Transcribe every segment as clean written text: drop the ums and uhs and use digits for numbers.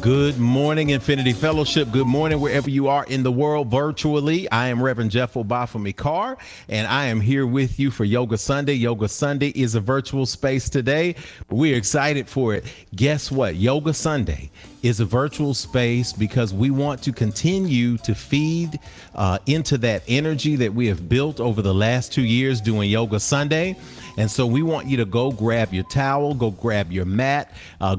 Good morning, Infinity Fellowship. Good morning, wherever you are in the world virtually. I am Reverend Jeff Obafemi Carr, and I am here with you for Yoga Sunday. Yoga Sunday is a virtual space today, but we're excited for it. Guess what? Yoga Sunday is a virtual space because we want to continue to feed into that energy that we have built over the last 2 years doing Yoga Sunday. And so we want you to go grab your towel, go grab your mat,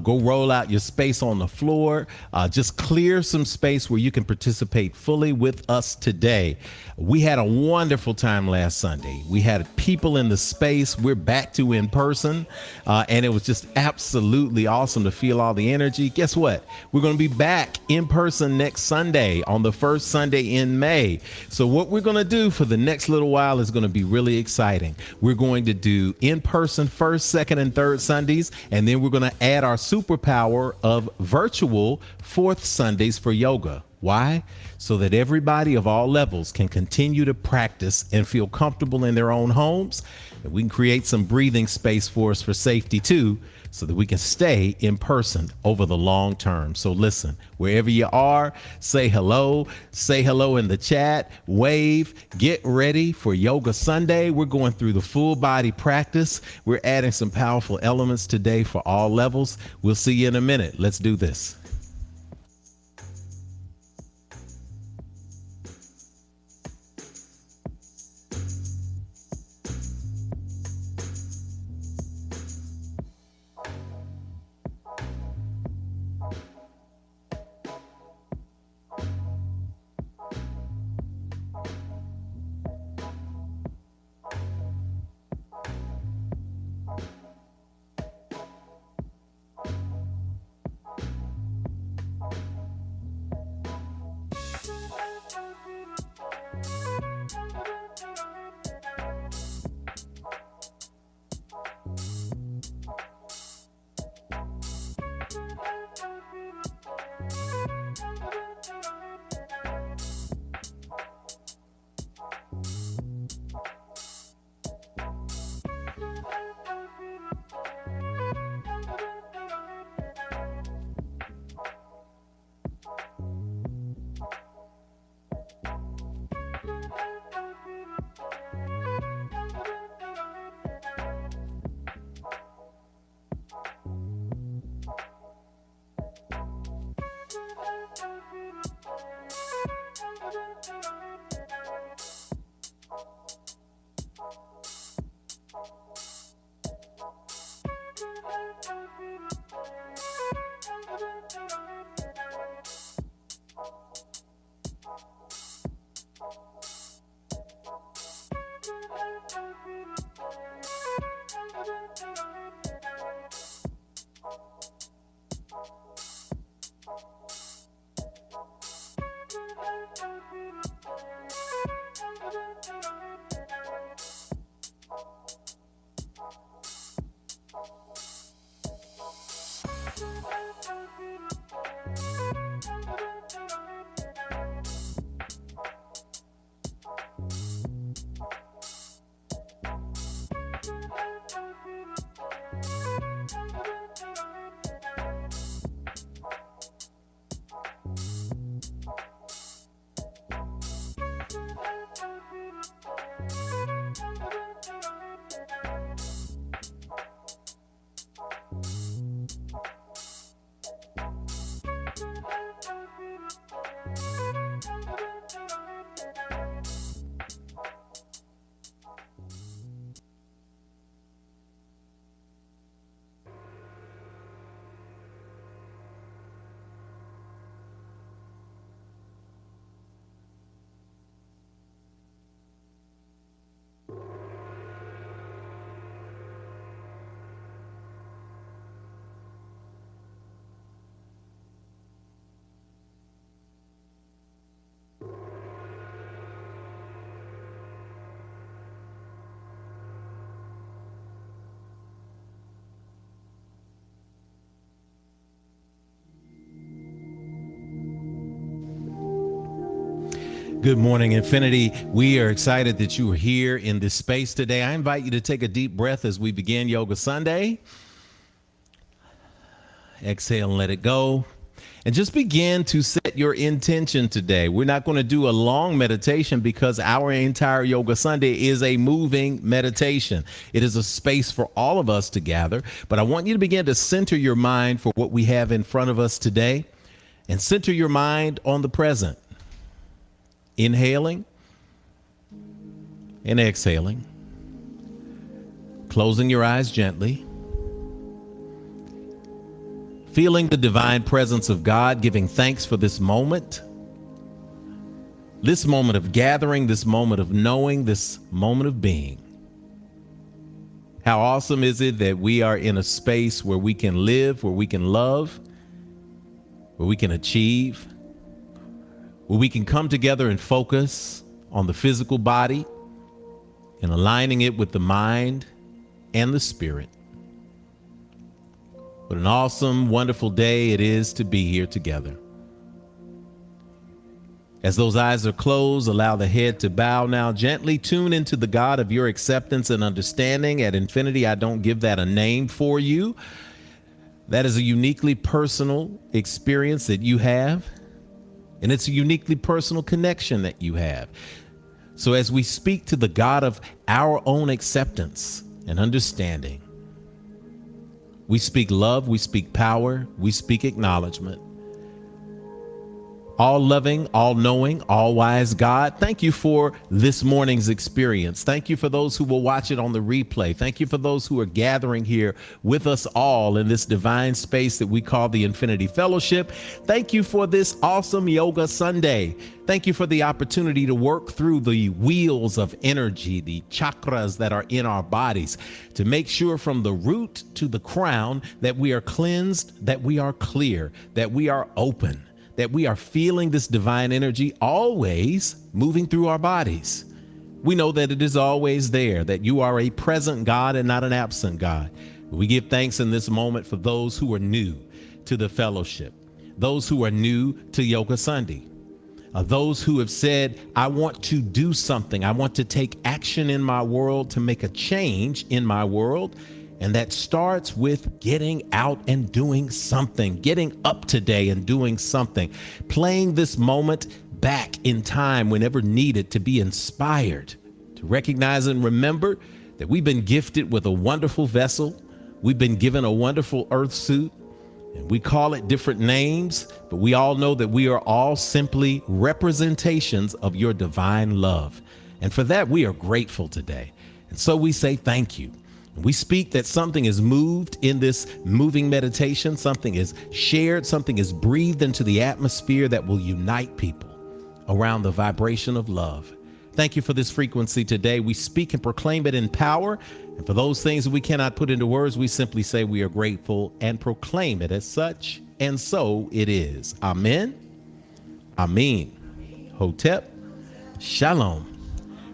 go roll out your space on the floor, just clear some space where you can participate fully with us today. We had a wonderful time last Sunday. We had people in the space. We're back to in person, and it was just absolutely awesome to feel all the energy. Guess what? We're going to be back in person next Sunday on the first Sunday in May. So what we're going to do for the next little while is going to be really exciting. We're going to do in-person first, second, and third Sundays, and then we're going to add our superpower of virtual fourth Sundays for yoga. Why? So that everybody of all levels can continue to practice and feel comfortable in their own homes. And we can create some breathing space for us for safety too, so that we can stay in person over the long term. So listen, wherever you are, say hello in the chat, wave, get ready for Yoga Sunday. We're going through the full body practice. We're adding some powerful elements today for all levels. We'll see you in a minute. Let's do this. Good morning, Infinity. We are excited that you are here in this space today. I invite you to take a deep breath as we begin Yoga Sunday. Exhale and let it go. And just begin to set your intention today. We're not going to do a long meditation because our entire Yoga Sunday is a moving meditation. It is a space for all of us to gather. But I want you to begin to center your mind for what we have in front of us today and center your mind on the present. Inhaling and exhaling. Closing your eyes gently. Feeling the divine presence of God, giving thanks for this moment of gathering, this moment of knowing, this moment of being. How awesome is it that we are in a space where we can live, where we can love, where we can achieve, where we can come together and focus on the physical body and aligning it with the mind and the spirit. What an awesome, wonderful day it is to be here together. As those eyes are closed, allow the head to bow now. Gently tune into the God of your acceptance and understanding. At Infinity, I don't give that a name for you. That is a uniquely personal experience that you have, and it's a uniquely personal connection that you have. So as we speak to the God of our own acceptance and understanding, we speak love, we speak power, we speak acknowledgement. All loving, all knowing, all wise God, thank you for this morning's experience. Thank you for those who will watch it on the replay. Thank you for those who are gathering here with us all in this divine space that we call the Infinity Fellowship. Thank you for this awesome Yoga Sunday. Thank you for the opportunity to work through the wheels of energy, the chakras that are in our bodies, to make sure from the root to the crown that we are cleansed, that we are clear, that we are open, that we are feeling this divine energy always moving through our bodies. We know that it is always there, that you are a present God and not an absent God. We give thanks in this moment for those who are new to the fellowship, those who are new to Yoga Sunday. Those who have said, I want to do something. I want to take action in my world to make a change in my world. And that starts with getting out and doing something, getting up today and doing something, playing this moment back in time whenever needed to be inspired, to recognize and remember that we've been gifted with a wonderful vessel. We've been given a wonderful earth suit. And we call it different names, but we all know that we are all simply representations of your divine love. And for that, we are grateful today. And so we say thank you. We speak that something is moved in this moving meditation, something is shared, something is breathed into the atmosphere that will unite people around the vibration of love. Thank you for this frequency today. We speak and proclaim it in power. And for those things that we cannot put into words, we simply say we are grateful and proclaim it as such. And so it is. Amen. Amen. Hotep. Shalom.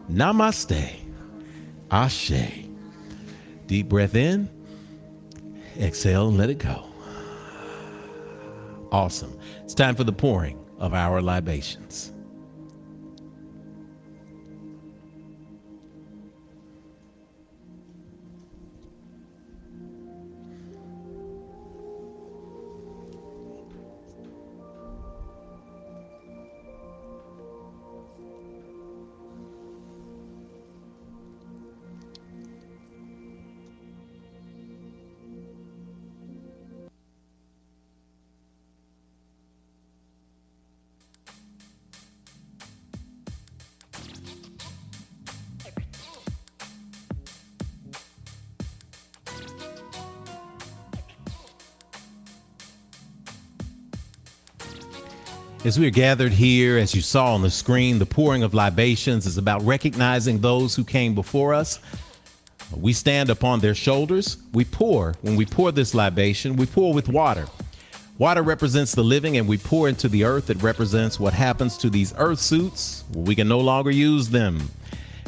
Namaste. Ashe. Deep breath in. Exhale and let it go. Awesome. It's time for the pouring of our libations. As we are gathered here, as you saw on the screen, the pouring of libations is about recognizing those who came before us. We stand upon their shoulders. We pour. When we pour this libation, we pour with water. Water represents the living, and we pour into the earth. It represents what happens to these earth suits. We can no longer use them,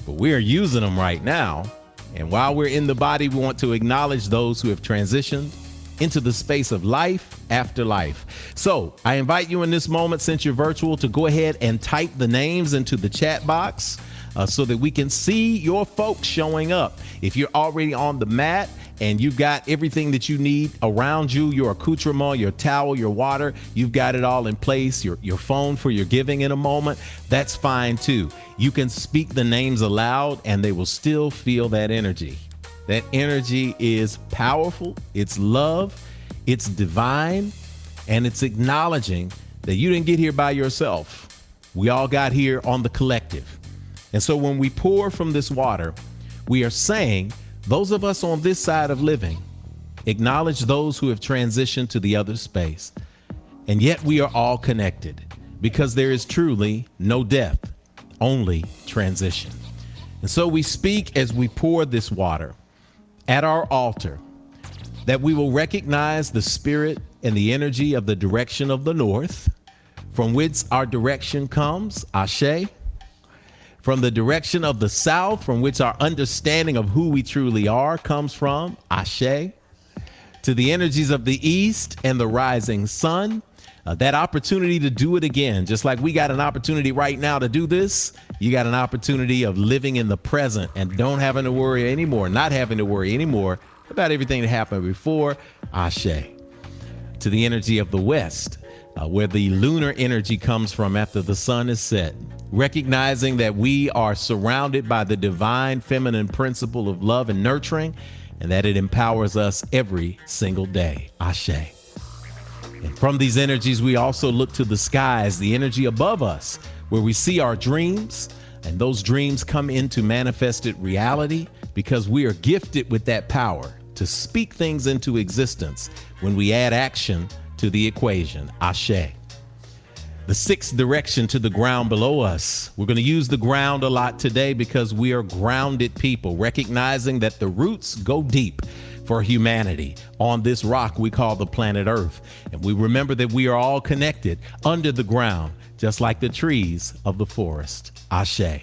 but we are using them right now. And while we're in the body, we want to acknowledge those who have transitioned into the space of life after life. So I invite you in this moment, since you're virtual, to go ahead and type the names into the chat box so that we can see your folks showing up. If you're already on the mat and you've got everything that you need around you, your accoutrement, your towel, your water, you've got it all in place, your phone for your giving in a moment, that's fine too. You can speak the names aloud and they will still feel that energy. That energy is powerful, it's love, it's divine, and it's acknowledging that you didn't get here by yourself. We all got here on the collective. And so when we pour from this water, we are saying, those of us on this side of living, acknowledge those who have transitioned to the other space. And yet we are all connected because there is truly no death, only transition. And so we speak as we pour this water at our altar, that we will recognize the spirit and the energy of the direction of the north, from which our direction comes, Ashe. From the direction of the south, from which our understanding of who we truly are comes from, Ashe. To the energies of the east and the rising sun, that opportunity to do it again. Just like we got an opportunity right now to do this, you got an opportunity of living in the present and not having to worry anymore about everything that happened before, Ashe. To the energy of the west, where the lunar energy comes from after the sun is set, recognizing that we are surrounded by the divine feminine principle of love and nurturing, and that it empowers us every single day. Ashe. And from these energies, we also look to the skies, the energy above us, where we see our dreams, and those dreams come into manifested reality because we are gifted with that power to speak things into existence when we add action to the equation. Ashe. The sixth direction to the ground below us. We're going to use the ground a lot today because we are grounded people, recognizing that the roots go deep for humanity on this rock we call the planet Earth. And we remember that we are all connected under the ground, just like the trees of the forest. Ashe.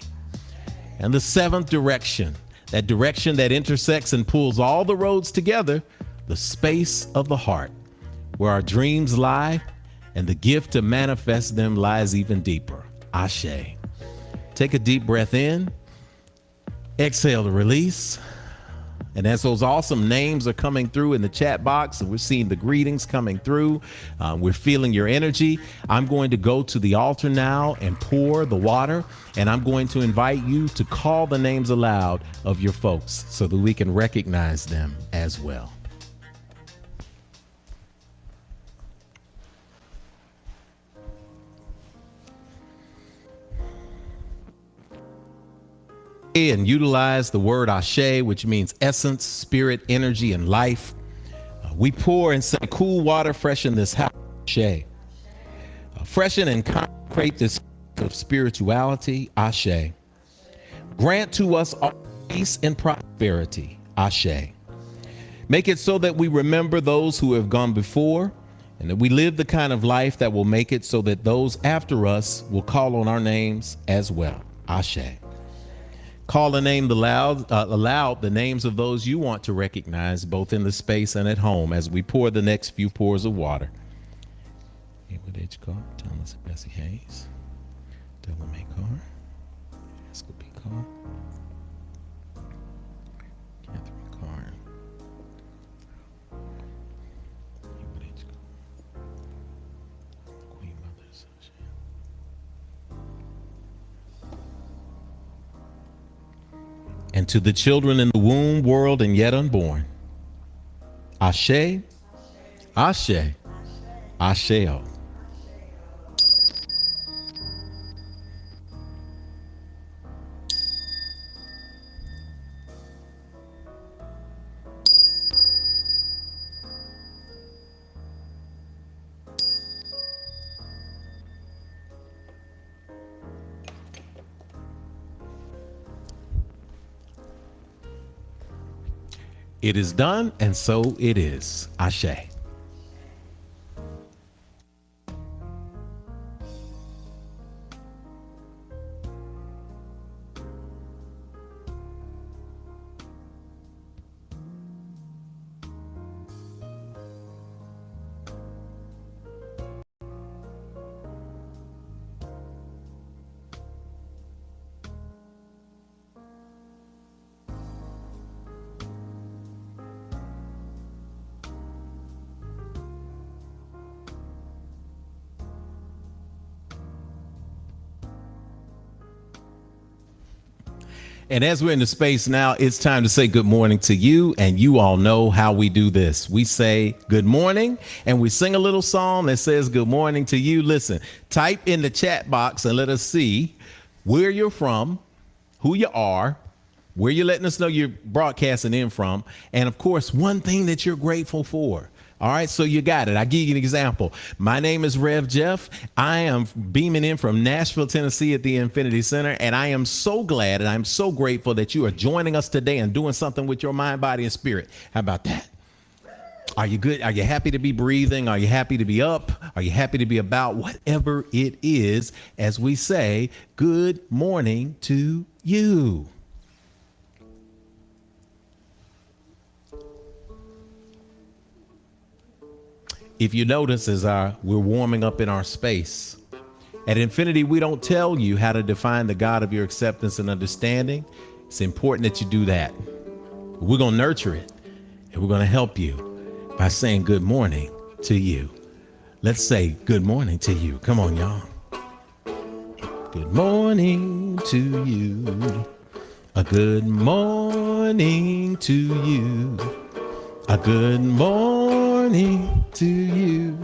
And the seventh direction, that direction that intersects and pulls all the roads together, the space of the heart, where our dreams lie, and the gift to manifest them lies even deeper. Ashe. Take a deep breath in, exhale to release. And as those awesome names are coming through in the chat box, and we're seeing the greetings coming through, we're feeling your energy. I'm going to go to the altar now and pour the water, and I'm going to invite you to call the names aloud of your folks so that we can recognize them as well. And utilize the word Ashe, which means essence, spirit, energy, and life. We pour and say, cool water, freshen this house, Ashe. Freshen and consecrate this of spirituality, Ashe. Grant to us all peace and prosperity, Ashe. Make it so that we remember those who have gone before, and that we live the kind of life that will make it so that those after us will call on our names as well, Ashe. Call a name aloud the names of those you want to recognize, both in the space and at home, as we pour the next few pours of water. Edward H. Carr, Thomas and Bessie Hayes, Dylan May Carr, Haskell B. Carr, Catherine Carr, Edward H. Carr, Queen Mother Sasha. And to the children in the womb, world, and yet unborn, Ashe, Ashe, Asheo. It is done, and so it is. Ashe. And as we're in the space now, it's time to say good morning to you. And you all know how we do this. We say good morning and we sing a little song that says good morning to you. Listen, type in the chat box and let us see where you're from, who you are, where you're letting us know you're broadcasting in from. And of course, one thing that you're grateful for. All right, so you got it. I'll give you an example. My name is Rev Jeff. I am beaming in from Nashville, Tennessee at the Infinity Center, and I am so glad and I'm so grateful that you are joining us today and doing something with your mind, body, and spirit. How about that? Are you good? Are you happy to be breathing? Are you happy to be up? Are you happy to be about? Whatever it is, as we say, good morning to you. If you notice, as we're warming up in our space, at Infinity, we don't tell you how to define the God of your acceptance and understanding. It's important that you do that. We're going to nurture it, and we're going to help you by saying good morning to you. Let's say good morning to you. Come on, y'all. Good morning to you. A good morning to you. A good morning to you.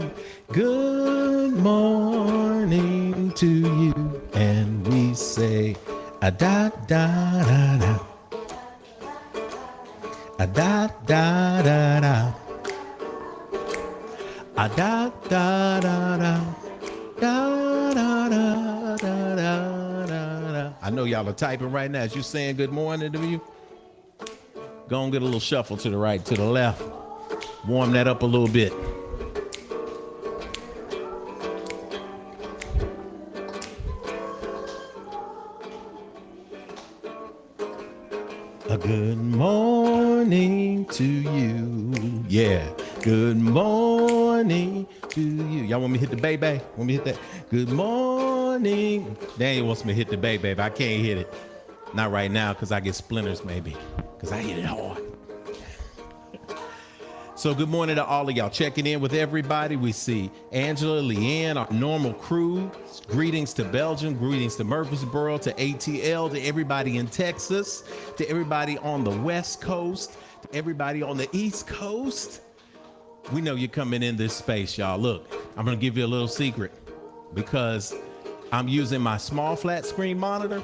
Good morning to you. And we say a da da da da. A da da da da. A da da da da. Da da da da da da. I know y'all are typing right now as you saying good morning to you. Go and get a little shuffle to the right, to the left. Warm that up a little bit. A good morning to you. Yeah. Good morning to you. Y'all want me to hit the baby? Want me to hit that? Good morning. Daniel wants me to hit the baby. I can't hit it. Not right now because I get splinters maybe. Because I hit it hard. So good morning to all of y'all. Checking in with everybody. We see Angela, Leanne, our normal crew. Greetings to Belgium. Greetings to Murfreesboro, to ATL, to everybody in Texas, to everybody on the West Coast, to everybody on the East Coast. We know you're coming in this space, y'all. Look, I'm going to give you a little secret because I'm using my small flat screen monitor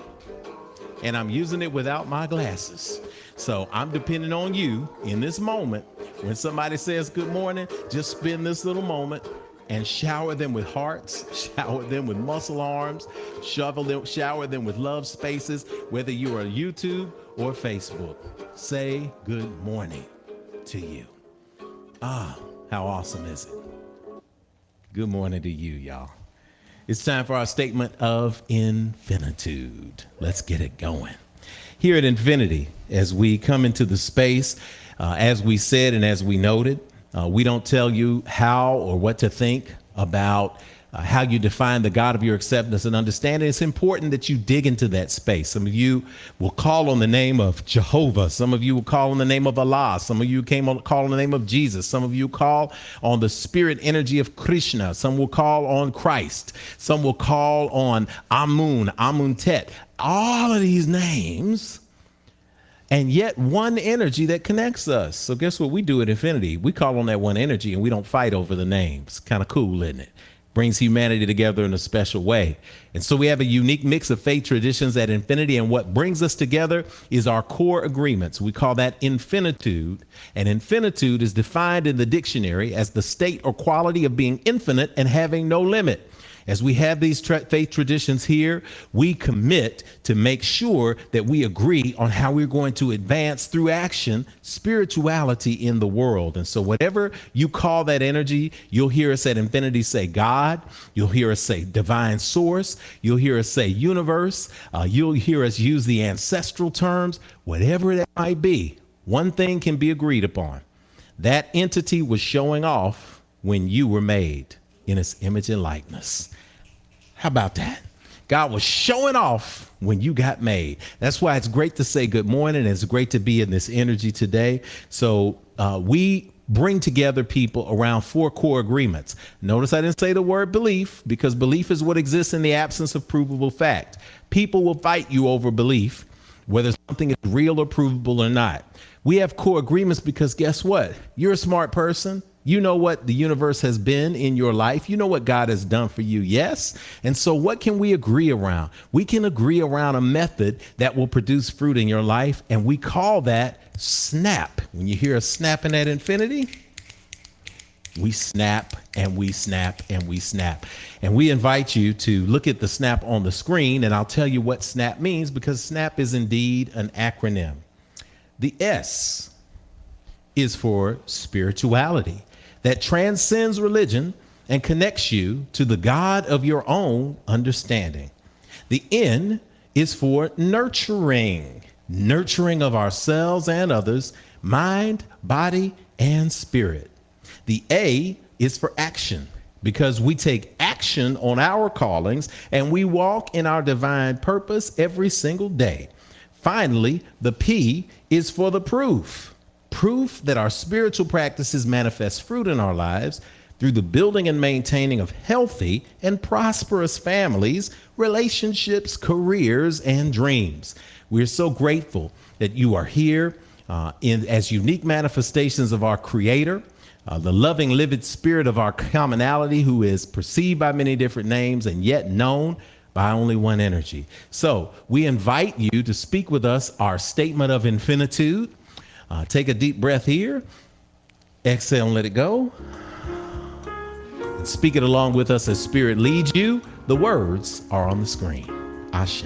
and I'm using it without my glasses. So I'm depending on you in this moment. When somebody says good morning, just spend this little moment and shower them with hearts, shower them with muscle arms, shower them with love spaces, whether you are on YouTube or Facebook. Say good morning to you. Ah, how awesome is it? Good morning to you, y'all. It's time for our statement of infinitude. Let's get it going. Here at Infinity, as we come into the space, as we said and as we noted, we don't tell you how or what to think about how you define the God of your acceptance and understanding. It's important that you dig into that space. Some of you will call on the name of Jehovah. Some of you will call on the name of Allah. Some of you call on the name of Jesus. Some of you call on the spirit energy of Krishna. Some will call on Christ. Some will call on Amun, Amuntet. All of these names, and yet one energy that connects us. So guess what we do at Infinity? We call on that one energy and we don't fight over the names. Kind of cool, isn't it? Brings humanity together in a special way. And so we have a unique mix of faith traditions at Infinity. And what brings us together is our core agreements. We call that Infinitude. And Infinitude is defined in the dictionary as the state or quality of being infinite and having no limit. As we have these faith traditions here, we commit to make sure that we agree on how we're going to advance through action spirituality in the world. And so whatever you call that energy, you'll hear us at Infinity say God. You'll hear us say divine source. You'll hear us say universe. You'll hear us use the ancestral terms, whatever that might be. One thing can be agreed upon. That entity was showing off when you were made in its image and likeness. How about that? God was showing off when you got made. That's why it's great to say good morning. It's great to be in this energy today. So we bring together people around 4 core agreements. Notice I didn't say the word belief because belief is what exists in the absence of provable fact. People will fight you over belief. whether something is real or provable or not. We have core agreements because guess what? You're a smart person. You know what the universe has been in your life. You know what God has done for you. Yes. And so what can we agree around? We can agree around a method that will produce fruit in your life. And we call that snap. When you hear a snapping at infinity, we snap and we snap and we snap. And we invite you to look at the snap on the screen, and I'll tell you what snap means, because snap is indeed an acronym. The S is for spirituality that transcends religion and connects you to the God of your own understanding. The N is for nurturing of ourselves and others, mind, body, and spirit. The A is for action, because we take action on our callings and we walk in our divine purpose every single day. Finally, the P is for the proof that our spiritual practices manifest fruit in our lives through the building and maintaining of healthy and prosperous families, relationships, careers, and dreams. We're so grateful that you are here as unique manifestations of our Creator, the loving, living spirit of our commonality, who is perceived by many different names and yet known by only one energy. So we invite you to speak with us our statement of infinitude. Take a deep breath here. Exhale and let it go. And speak it along with us as Spirit leads you. The words are on the screen. Ashe.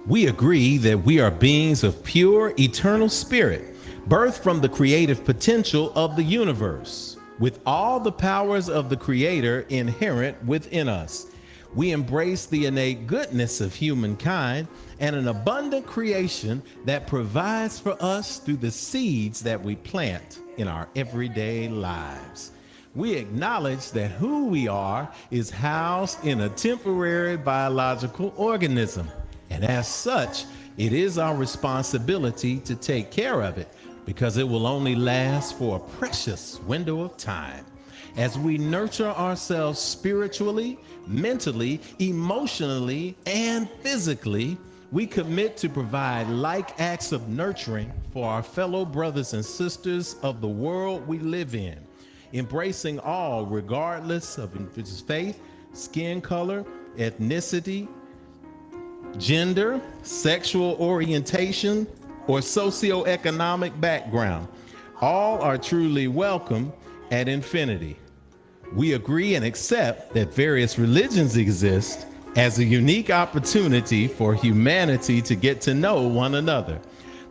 We agree that we are beings of pure, eternal spirit, birthed from the creative potential of the universe, with all the powers of the Creator inherent within us. We embrace the innate goodness of humankind and an abundant creation that provides for us through the seeds that we plant in our everyday lives. We acknowledge that who we are is housed in a temporary biological organism, and as such, it is our responsibility to take care of it, because it will only last for a precious window of time. As we nurture ourselves spiritually, mentally, emotionally, and physically, we commit to provide like acts of nurturing for our fellow brothers and sisters of the world we live in, embracing all regardless of faith, skin color, ethnicity, gender, sexual orientation, or socioeconomic background. All are truly welcome at Infinity. We agree and accept that various religions exist as a unique opportunity for humanity to get to know one another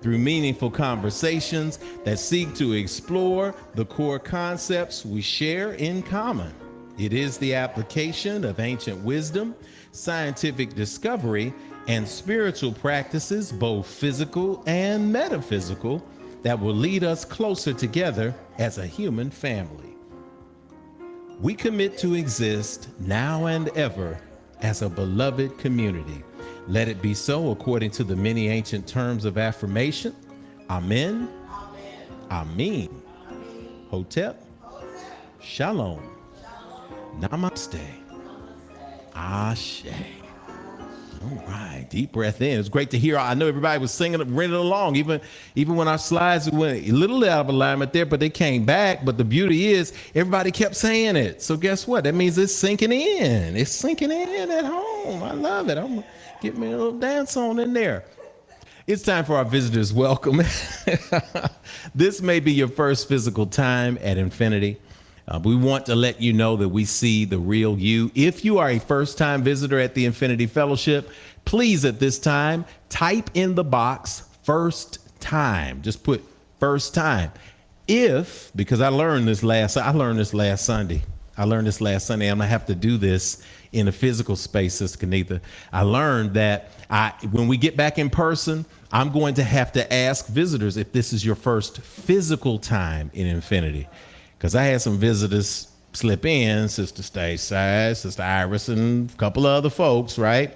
through meaningful conversations that seek to explore the core concepts we share in common. It is the application of ancient wisdom, scientific discovery, and spiritual practices, both physical and metaphysical, that will lead us closer together as a human family. We commit to exist now and ever as a beloved community. Let it be so according to the many ancient terms of affirmation. Amen. Amen. Hotep. Shalom. Namaste. Ashe. All right, deep breath in. It's great to hear. I know everybody was singing, running along, even when our slides went a little out of alignment there, but they came back. But the beauty is everybody kept saying it. So guess what? That means it's sinking in. It's sinking in at home. I love it. I'm going to get me a little dance on in there. It's time for our visitors' welcome. This may be your first physical time at Infinity. We want to let you know that we see the real you. If you are a first-time visitor at the Infinity Fellowship, please at this time type in the box first time. Just put first time. Because I learned this last Sunday. I'm gonna have to do this in a physical space, Sister Kanitha. I learned that when we get back in person, I'm going to have to ask visitors if this is your first physical time in Infinity. Because I had some visitors slip in, Sister Stateside, Sister Iris, and a couple of other folks, right?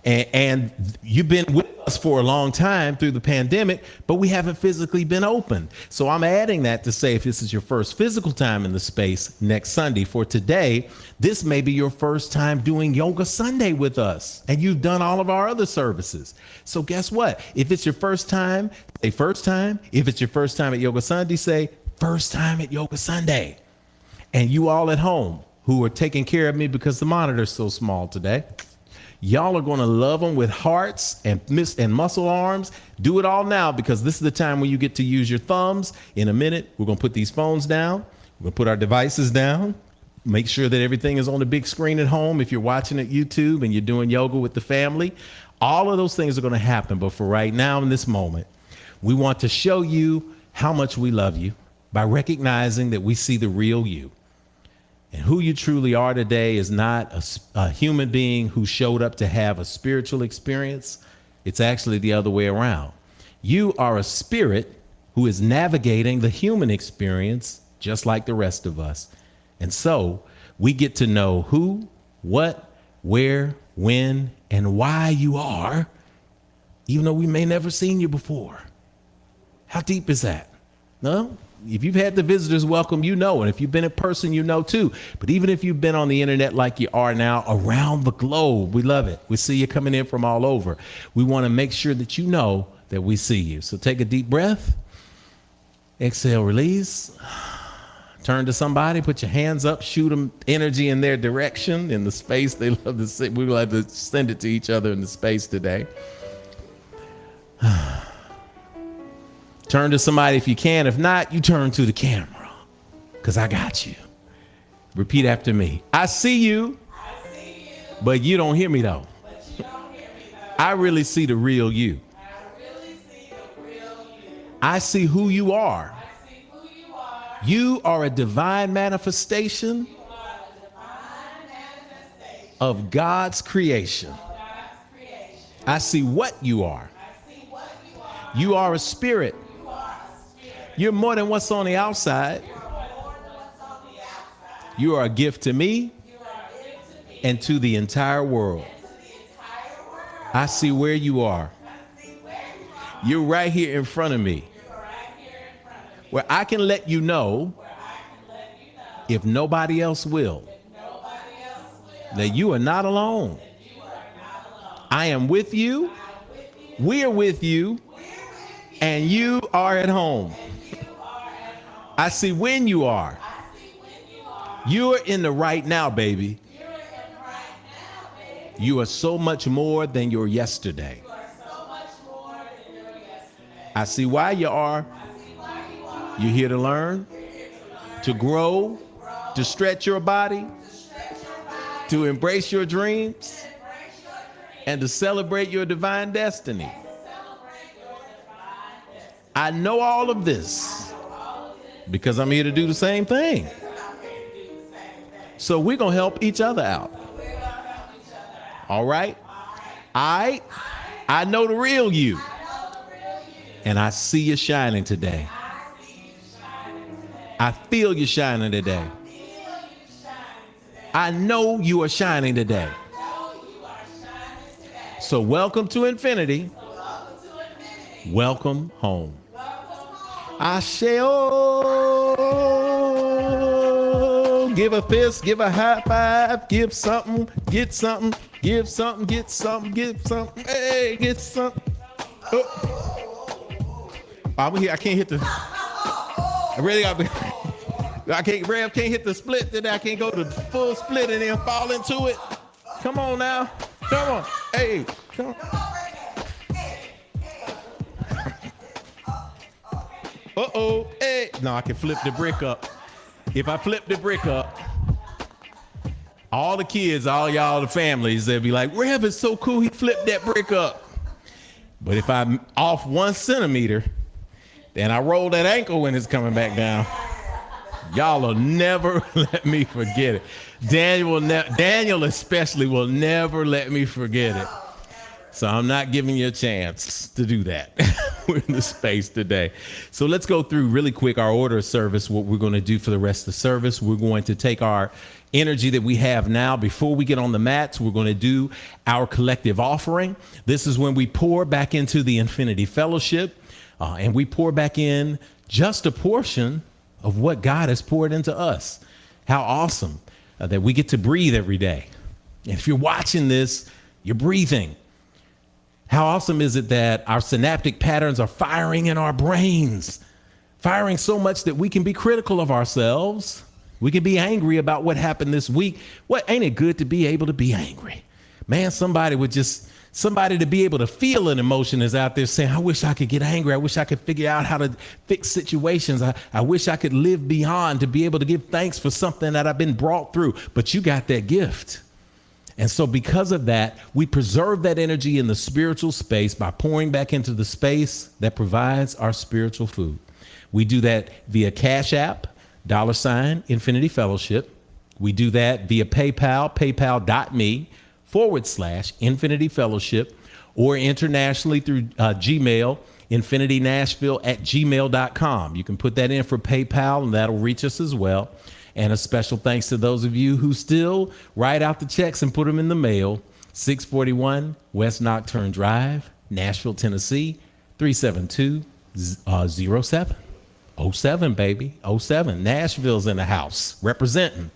And you've been with us for a long time through the pandemic, but we haven't physically been open. So I'm adding that to say, if this is your first physical time in the space next Sunday, for today, this may be your first time doing Yoga Sunday with us, and you've done all of our other services. So guess what? If it's your first time, say first time. If it's your first time at Yoga Sunday, say first time at Yoga Sunday. And you all at home who are taking care of me because the monitor's so small today, y'all are going to love them with hearts and muscle arms. Do it all now, because this is the time when you get to use your thumbs. In a minute, we're going to put these phones down. We're going to put our devices down. Make sure that everything is on the big screen at home. If you're watching at YouTube and you're doing yoga with the family, all of those things are going to happen. But for right now, in this moment, we want to show you how much we love you by recognizing that we see the real you. And who you truly are today is not a human being who showed up to have a spiritual experience. It's actually the other way around. You are a spirit who is navigating the human experience just like the rest of us. And so we get to know who, what, where, when, and why you are, even though we may never seen you before. How deep is that? No? If you've had the visitors welcome, you know, and if you've been in person, you know too. But even if you've been on the internet like you are now around the globe, we love it. We see you coming in from all over. We want to make sure that you know that we see you. So take a deep breath. Exhale, release. Turn to somebody, put your hands up, shoot them energy in their direction, in the space they love to see. We like to send it to each other in the space today. Turn to somebody if you can. If not, you turn to the camera, because I got you. Repeat after me. I see you, but you don't hear me though. I really see the real you. I see who you are. You are a divine manifestation of God's creation. I see what you are. You are a spirit. You're more than what's on the outside. You are a gift to me and to the entire world. I see where you are. You're right here in front of me, where I can let you know, if nobody else will, that you are not alone. I am with you. We are with you. And you are at home. I see when you are. You are in the right now, baby. You are so much more than your yesterday. I see why you are. You're here to learn, to grow, to stretch your body, to embrace your dreams, and to celebrate your divine destiny. I know all of this because I'm here to do the same thing. So we're going to help each other out. All right? I know the real you. And I see you shining today. I feel you shining today. I know you are shining today. So welcome to infinity. Welcome home. Asheo. Give a fist, give a high five, give something, get something, give something, get something, give something. Hey, get something. Oh. I'm here. I can't hit the. I really got. I can't. Rev can't hit the split today. I can't go to the full split and then fall into it. Come on now. Come on. Hey. Come on. Uh-oh, hey. No, I can flip the brick up. If I flip the brick up, all the kids, all y'all, the families, they'll be like, Rev is so cool, he flipped that brick up. But if I'm off 1 centimeter, then I roll that ankle when it's coming back down. Y'all will never let me forget it. Daniel especially will never let me forget it. So I'm not giving you a chance to do that. We're in the space today. So let's go through really quick our order of service, what we're going to do for the rest of the service. We're going to take our energy that we have now. Before we get on the mats, we're going to do our collective offering. This is when we pour back into the Infinity Fellowship, and we pour back in just a portion of what God has poured into us. How awesome that we get to breathe every day. And if you're watching this, you're breathing. How awesome is it that our synaptic patterns are firing in our brains, firing so much that we can be critical of ourselves. We can be angry about what happened this week. What ain't it good to be able to be angry? Man, somebody to be able to feel an emotion is out there saying, I wish I could get angry. I wish I could figure out how to fix situations. I wish I could live beyond to be able to give thanks for something that I've been brought through. But you got that gift. And so because of that, we preserve that energy in the spiritual space by pouring back into the space that provides our spiritual food. We do that via Cash App, $ Infinity Fellowship. We do that via PayPal, paypal.me/Infinity Fellowship, or internationally through Gmail, infinitynashville@gmail.com. You can put that in for PayPal and that'll reach us as well. And a special thanks to those of you who still write out the checks and put them in the mail. 641 West Nocturne Drive, Nashville, Tennessee, 37207. 07, baby. 07. Nashville's in the house representing.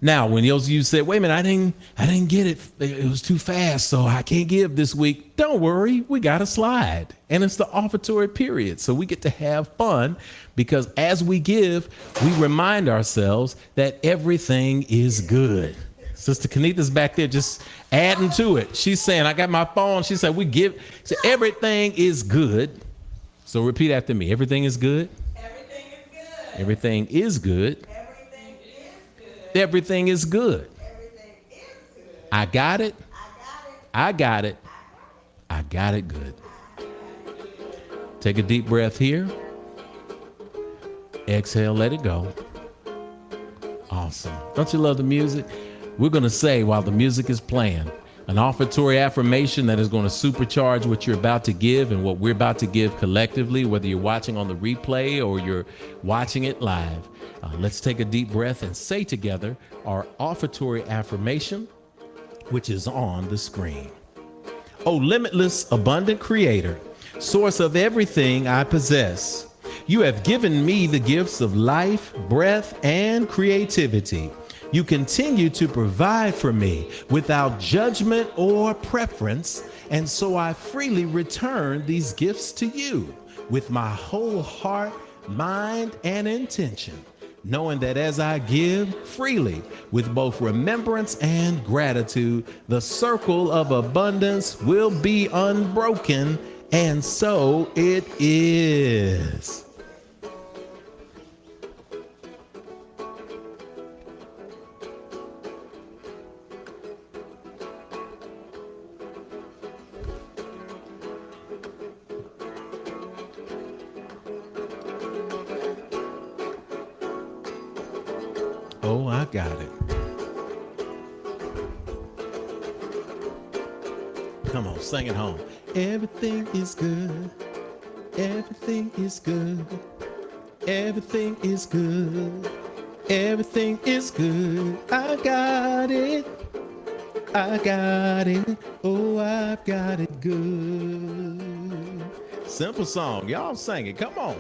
Now, when those of you said, wait a minute, I didn't get it. It was too fast, so I can't give this week. Don't worry, we got a slide. And it's the offertory period. So we get to have fun because as we give, we remind ourselves that everything is good. Sister Kanita's back there just adding to it. She's saying, I got my phone. She said, so everything is good. So repeat after me. Everything is good. Everything is good. Everything is good. Everything is good. Everything is good. Everything is good. I got it. I got I got it. it. I got it good. Take a deep breath here. Exhale, let it go. Awesome. Don't you love the music? We're going to say while the music is playing, an offertory affirmation that is going to supercharge what you're about to give and what we're about to give collectively, whether you're watching on the replay or you're watching it live. Let's take a deep breath and say together our offertory affirmation, which is on the screen. O limitless, abundant creator, source of everything I possess, you have given me the gifts of life, breath, and creativity. You continue to provide for me without judgment or preference, and so I freely return these gifts to you with my whole heart, mind, and intention, knowing that as I give freely with both remembrance and gratitude, the circle of abundance will be unbroken, and so it is. Oh, I got it. Come on, sing it home. Everything is good. Everything is good. Everything is good. Everything is good. I got it. I got it. Oh, I've got it good. Simple song. Y'all sing it. Come on.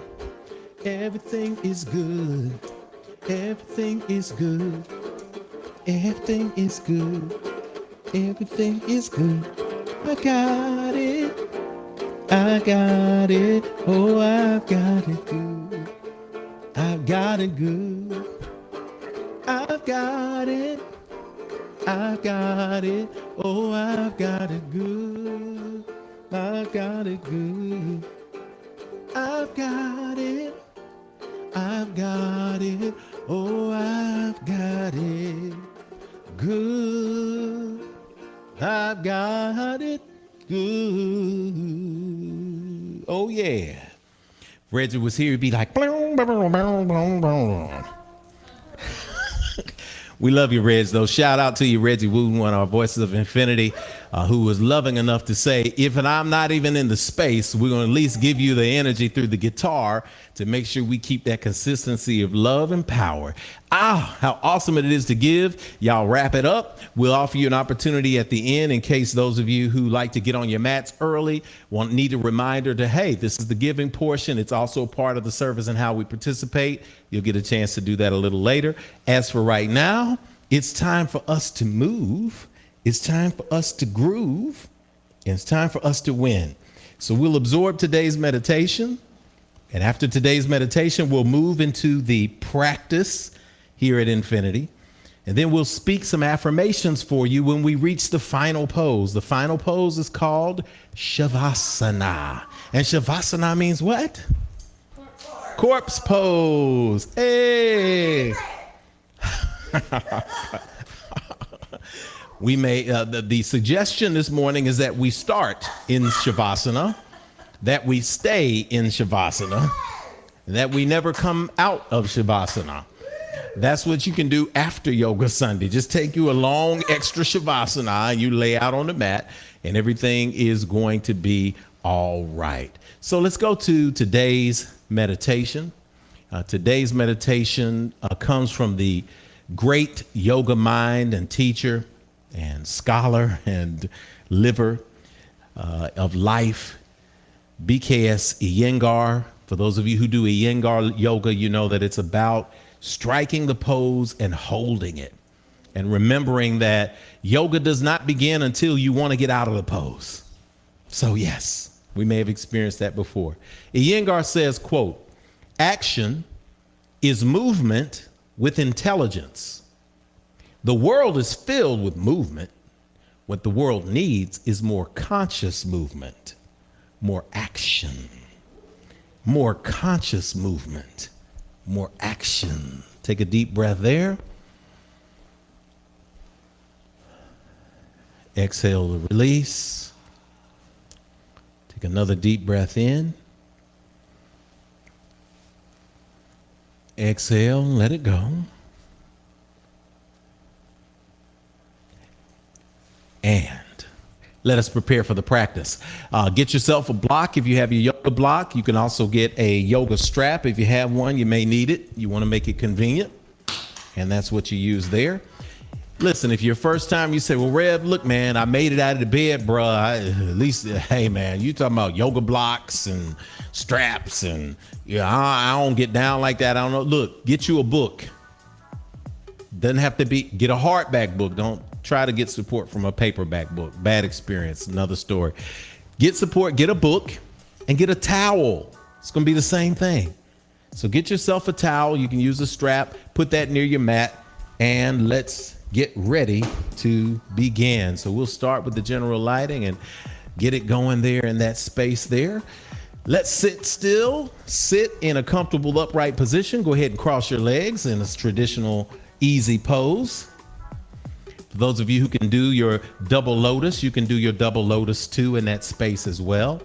Everything is good. Everything is good. Everything is good. Everything is good. I got it. I got it. Oh, I've got it good. I've got it good. I've got it. I've got it. Oh, I've got it good. I've got it good. I've got it. I've got it. Oh, I've got it good. I've got it good. Oh, yeah. If Reggie was here, he'd be like, blum, blum, blum, blum, blum. We love you, Reg, though. Shout out to you, Reggie Wooten, one of our voices of infinity, who was loving enough to say, if I'm not even in the space, we're going to at least give you the energy through the guitar to make sure we keep that consistency of love and power. How awesome it is to give. Y'all wrap it up. We'll offer you an opportunity at the end in case those of you who like to get on your mats early need a reminder to, hey, this is the giving portion. It's also a part of the service and how we participate. You'll get a chance to do that a little later. As for right now, it's time for us to move. It's time for us to groove. And it's time for us to win. So we'll absorb today's meditation. And after today's meditation, we'll move into the practice here at Infinity. And then we'll speak some affirmations for you when we reach the final pose. The final pose is called Shavasana. And Shavasana means what? Corpse pose. Hey. We may, the suggestion this morning is that we start in Shavasana, that we stay in Shavasana, that we never come out of Shavasana. That's what you can do after Yoga Sunday. Just take you a long extra Shavasana, you lay out on the mat, and everything is going to be all right. So let's go to today's meditation. Today's meditation comes from the great yoga mind and teacher and scholar and liver of life, BKS Iyengar. For those of you who do Iyengar yoga, you know that it's about striking the pose and holding it. And remembering that yoga does not begin until you want to get out of the pose. So yes, we may have experienced that before. Iyengar says, quote, "Action is movement with intelligence. The world is filled with movement. What the world needs is more conscious movement, more action, more conscious movement, more action." Take a deep breath there. Exhale to release. Take another deep breath in. Exhale, let it go. And let us prepare for the practice. Get yourself a block if you have your yoga block. You can also get a yoga strap. If you have one, you may need it. You want to make it convenient. And that's what you use there. Listen, if you're first time, you say, well, Rev, look, man, I made it out of the bed, bruh. At least, hey, man, you talking about yoga blocks and straps and I don't get down like that. I don't know. Look, get you a book. Doesn't have to be, get a hardback book. Don't try to get support from a paperback book. Bad experience, another story. Get support, get a book, and get a towel. It's going to be the same thing. So get yourself a towel. You can use a strap. Put that near your mat, and let's get ready to begin. So we'll start with the general lighting and get it going there in that space there. Let's sit still. Sit in a comfortable upright position. Go ahead and cross your legs in a traditional easy pose. For those of you who can do your double lotus, you can do your double lotus too in that space as well.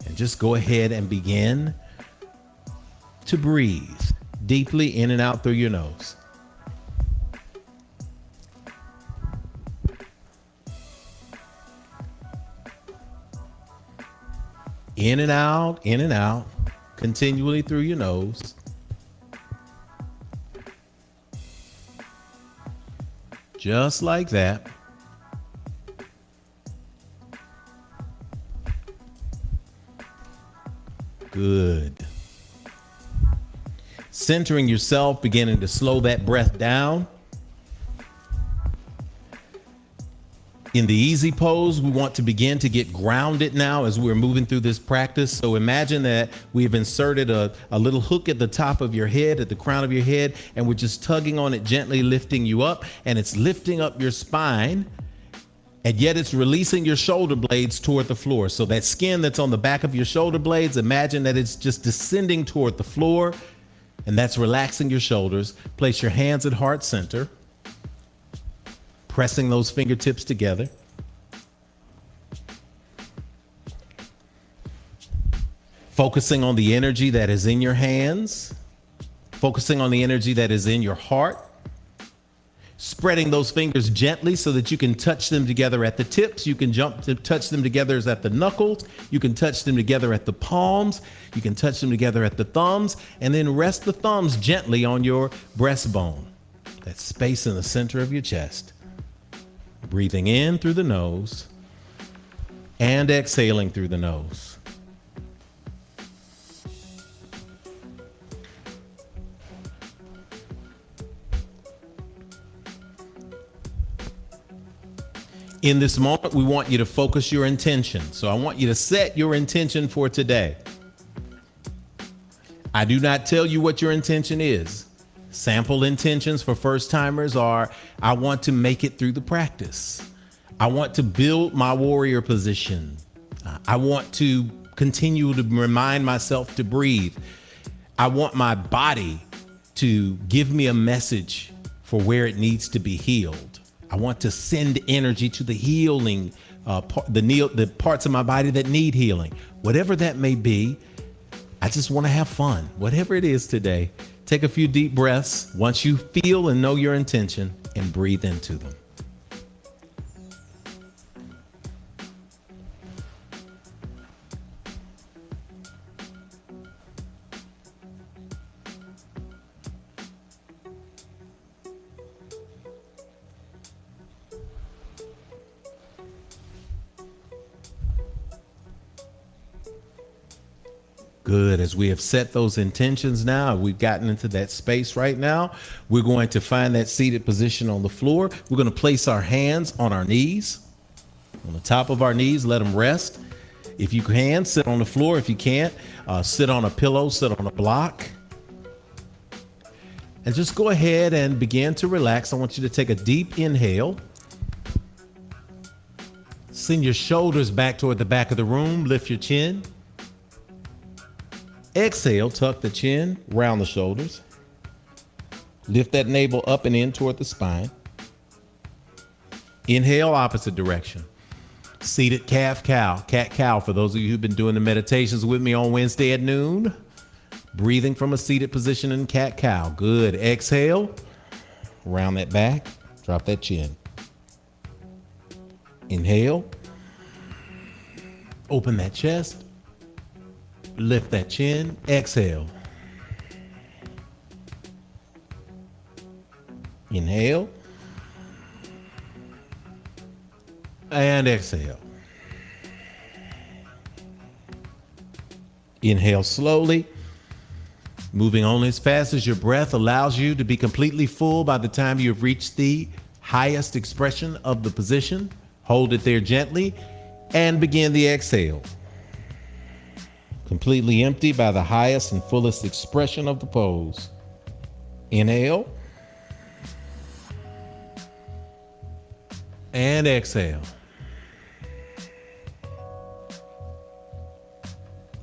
And just go ahead and begin to breathe deeply in and out through your nose. In and out, continually through your nose. Just like that. Good. Centering yourself, beginning to slow that breath down. In the easy pose, we want to begin to get grounded now as we're moving through this practice. So imagine that we've inserted a little hook at the top of your head, at the crown of your head, and we're just tugging on it, gently lifting you up, and it's lifting up your spine, and yet it's releasing your shoulder blades toward the floor. So that skin that's on the back of your shoulder blades, imagine that it's just descending toward the floor, and that's relaxing your shoulders. Place your hands at heart center. Pressing those fingertips together. Focusing on the energy that is in your hands. Focusing on the energy that is in your heart. Spreading those fingers gently so that you can touch them together at the tips. You can touch them together at the knuckles. You can touch them together at the palms. You can touch them together at the thumbs, and then rest the thumbs gently on your breastbone, that space in the center of your chest. Breathing in through the nose and exhaling through the nose. In this moment, we want you to focus your intention. So I want you to set your intention for today. I do not tell you what your intention is. Sample intentions for first timers are, I want to make it through the practice. I want to build my warrior position. I want to continue to remind myself to breathe. I want my body to give me a message for where it needs to be healed. I want to send energy to the healing, the parts of my body that need healing. Whatever that may be, I just want to have fun. Whatever it is today, take a few deep breaths once you feel and know your intention, and breathe into them. Good. As we have set those intentions now, we've gotten into that space right now. We're going to find that seated position on the floor. We're going to place our hands on our knees, on the top of our knees, let them rest. If you can, sit on the floor. If you can't, sit on a pillow, sit on a block. And just go ahead and begin to relax. I want you to take a deep inhale. Send your shoulders back toward the back of the room. Lift your chin. Exhale, tuck the chin, round the shoulders. Lift that navel up and in toward the spine. Inhale, opposite direction. Seated calf-cow, cat-cow for those of you who've been doing the meditations with me on Wednesday at noon. Breathing from a seated position in cat-cow. Good. Exhale, round that back, drop that chin. Inhale, open that chest. Lift that chin, exhale. Inhale. And exhale. Inhale slowly, moving only as fast as your breath allows you to be completely full by the time you've reached the highest expression of the position. Hold it there gently and begin the exhale. Completely empty by the highest and fullest expression of the pose. Inhale. And exhale.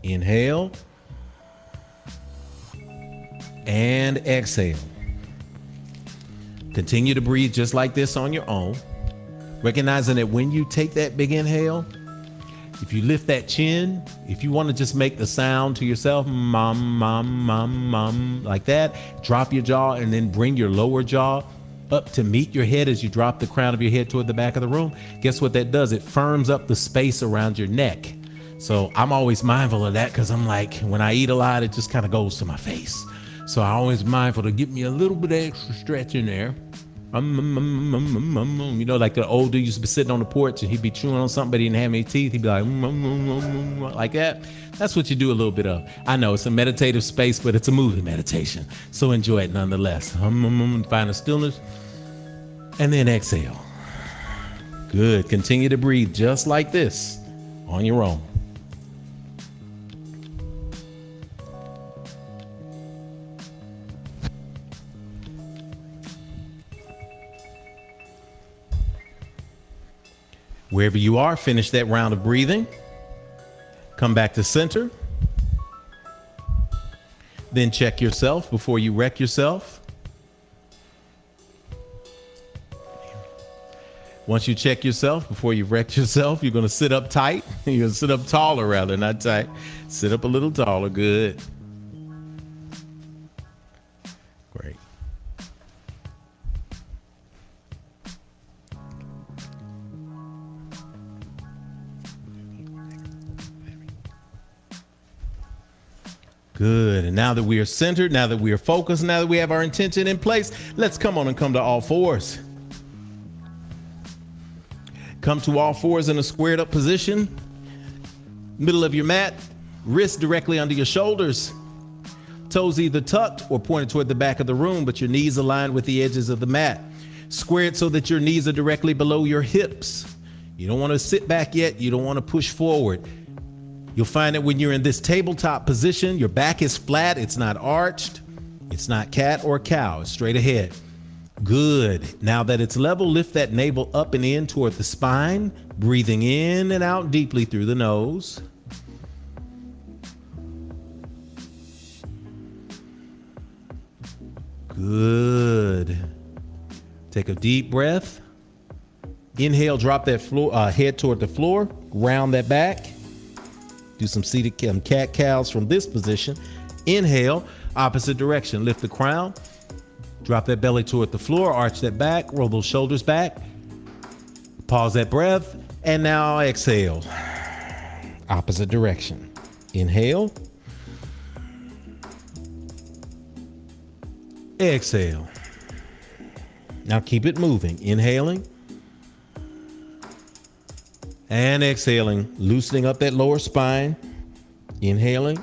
Inhale. And exhale. Continue to breathe just like this on your own. Recognizing that when you take that big inhale, if you lift that chin, if you want to just make the sound to yourself, like that, drop your jaw and then bring your lower jaw up to meet your head as you drop the crown of your head toward the back of the room. Guess what that does? It firms up the space around your neck. So I'm always mindful of that because I'm like, when I eat a lot, it just kind of goes to my face. So I'm always mindful to give me a little bit of extra stretch in there. You know, like the old dude used to be sitting on the porch and he'd be chewing on something, but he didn't have any teeth. He'd be like that. That's what you do a little bit of. I know it's a meditative space, but it's a moving meditation. So enjoy it nonetheless. Find a stillness and then exhale. Good. Continue to breathe just like this on your own. Wherever you are, finish that round of breathing. Come back to center. Then check yourself before you wreck yourself. Once you check yourself before you wreck yourself, you're going to sit up tight. You're going to sit up taller, rather, not tight. Sit up a little taller. Good. Great. Good. And now that we are centered, now that we are focused, now that we have our intention in place, let's come on and come to all fours. Come to all fours in a squared up position. Middle of your mat, wrists directly under your shoulders. Toes either tucked or pointed toward the back of the room, but your knees aligned with the edges of the mat. Squared so that your knees are directly below your hips. You don't want to sit back yet. You don't want to push forward. You'll find that when you're in this tabletop position, your back is flat. It's not arched. It's not cat or cow. It's straight ahead. Good. Now that it's level, lift that navel up and in toward the spine, breathing in and out deeply through the nose. Good. Take a deep breath. Inhale, drop that head toward the floor, round that back. Do some seated cat-cows from this position. Inhale, opposite direction. Lift the crown. Drop that belly toward the floor, arch that back, roll those shoulders back. Pause that breath, and now exhale. Opposite direction. Inhale. Exhale. Now keep it moving. Inhaling. And exhaling, loosening up that lower spine. Inhaling.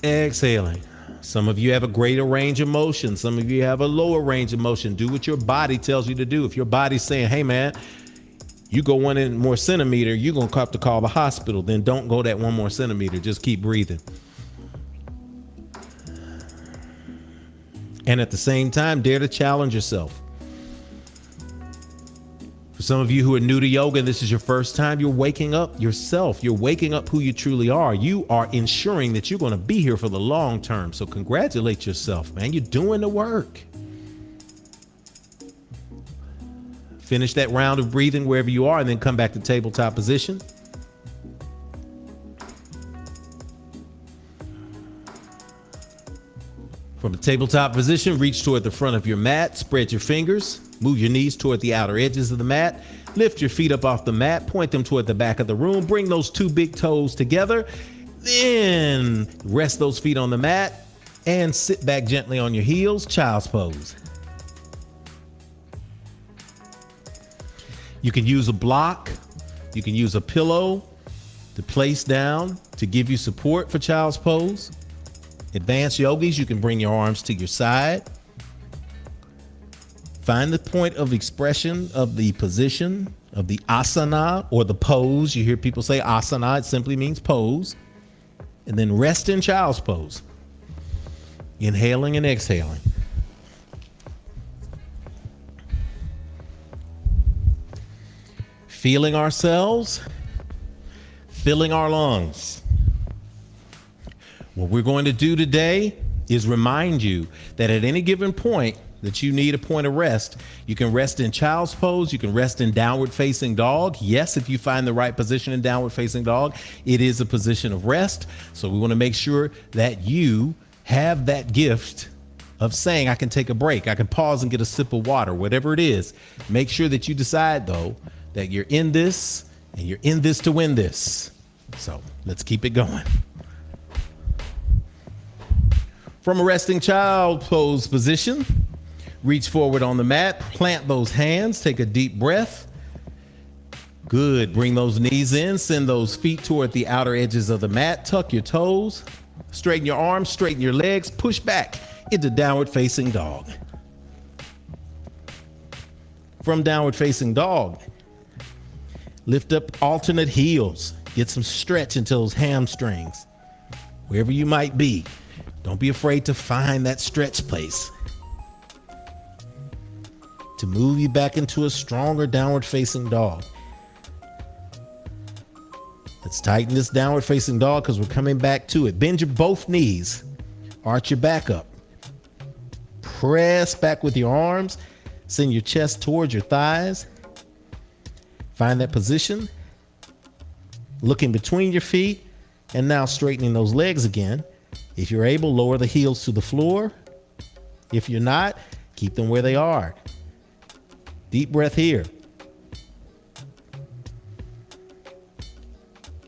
Exhaling. Some of you have a greater range of motion. Some of you have a lower range of motion. Do what your body tells you to do. If your body's saying, hey man, you go 1 more centimeter, you're going to have to call the hospital. Then don't go that 1 more centimeter. Just keep breathing. And at the same time, dare to challenge yourself. For some of you who are new to yoga and this is your first time, you're waking up yourself. You're waking up who you truly are. You are ensuring that you're going to be here for the long term. So congratulate yourself, man. You're doing the work. Finish that round of breathing wherever you are and then come back to tabletop position. From the tabletop position, reach toward the front of your mat, spread your fingers, move your knees toward the outer edges of the mat, lift your feet up off the mat, point them toward the back of the room, bring those 2 big toes together, then rest those feet on the mat and sit back gently on your heels, child's pose. You can use a block, you can use a pillow to place down to give you support for child's pose. Advanced yogis, you can bring your arms to your side. Find the point of expression of the position of the asana or the pose. You hear people say asana, it simply means pose. And then rest in child's pose. Inhaling and exhaling. Feeling ourselves, filling our lungs. What we're going to do today is remind you that at any given point that you need a point of rest, you can rest in child's pose, you can rest in downward facing dog. Yes, if you find the right position in downward facing dog, it is a position of rest. So we want to make sure that you have that gift of saying, I can take a break, I can pause and get a sip of water, whatever it is. Make sure that you decide though, that you're in this and you're in this to win this. So let's keep it going. From a resting child pose position, reach forward on the mat, plant those hands, take a deep breath. Good. Bring those knees in, send those feet toward the outer edges of the mat, tuck your toes, straighten your arms, straighten your legs, push back into downward facing dog. From downward facing dog, lift up alternate heels, get some stretch into those hamstrings. Wherever you might be, don't be afraid to find that stretch place to move you back into a stronger downward facing dog. Let's tighten this downward facing dog because we're coming back to it. Bend your both knees, arch your back up, press back with your arms, send your chest towards your thighs. Find that position, looking between your feet, and now straightening those legs again. If you're able, lower the heels to the floor. If you're not, keep them where they are. Deep breath here.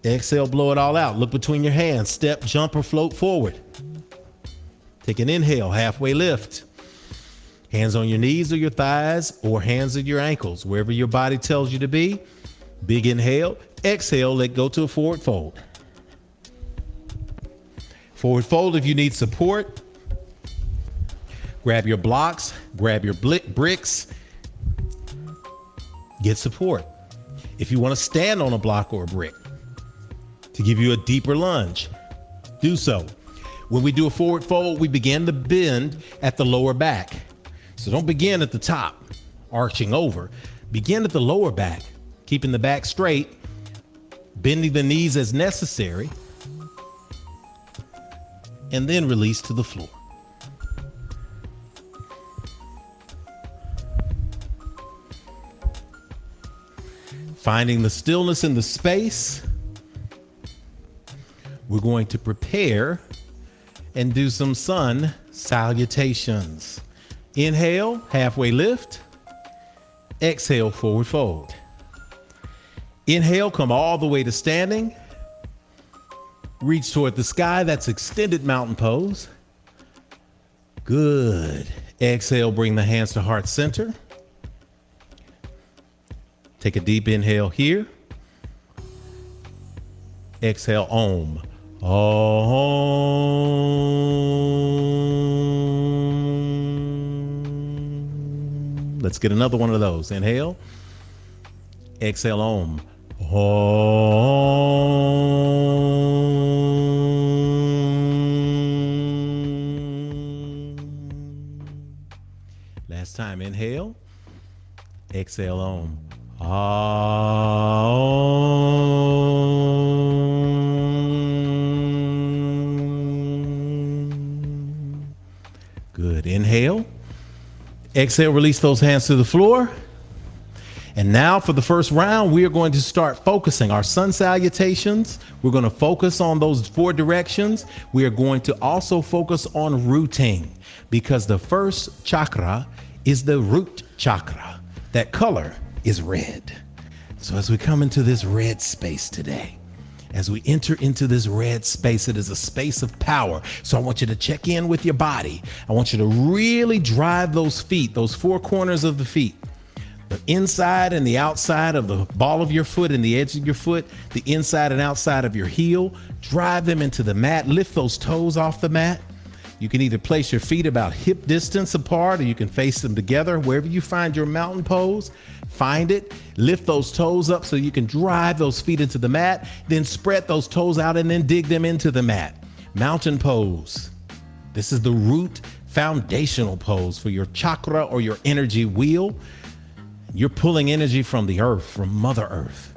Exhale, blow it all out. Look between your hands. Step, jump, or float forward. Take an inhale, halfway lift. Hands on your knees or your thighs or hands at your ankles, wherever your body tells you to be. Big inhale. Exhale, let go to a forward fold. Forward fold if you need support. Grab your blocks, grab your bricks. Get support. If you want to stand on a block or a brick to give you a deeper lunge, do so. When we do a forward fold, we begin to bend at the lower back. So don't begin at the top, arching over. Begin at the lower back, keeping the back straight, bending the knees as necessary, and then release to the floor. Finding the stillness in the space, we're going to prepare and do some sun salutations. Inhale, halfway lift. Exhale, forward fold. Inhale, come all the way to standing. Reach toward the sky, that's extended mountain pose. Good. Exhale, bring the hands to heart center. Take a deep inhale here. Exhale, Om. Om. Let's get another one of those. Inhale. Exhale, Om. Om. Last time. Inhale. Exhale, Om. Good. Inhale. Exhale, release those hands to the floor. And now for the first round, we are going to start focusing our sun salutations. We're going to focus on those 4 directions. We are going to also focus on rooting because the first chakra is the root chakra. That color is red. So as we come into this red space today, as we enter into this red space, it is a space of power. So I want you to check in with your body. I want you to really drive those feet, those 4 corners of the feet, the inside and the outside of the ball of your foot and the edge of your foot, the inside and outside of your heel, drive them into the mat, lift those toes off the mat. You can either place your feet about hip distance apart or you can face them together. Wherever you find your mountain pose, find it, lift those toes up so you can drive those feet into the mat, then spread those toes out and then dig them into the mat. Mountain pose. This is the root foundational pose for your chakra or your energy wheel. You're pulling energy from the earth, from Mother Earth.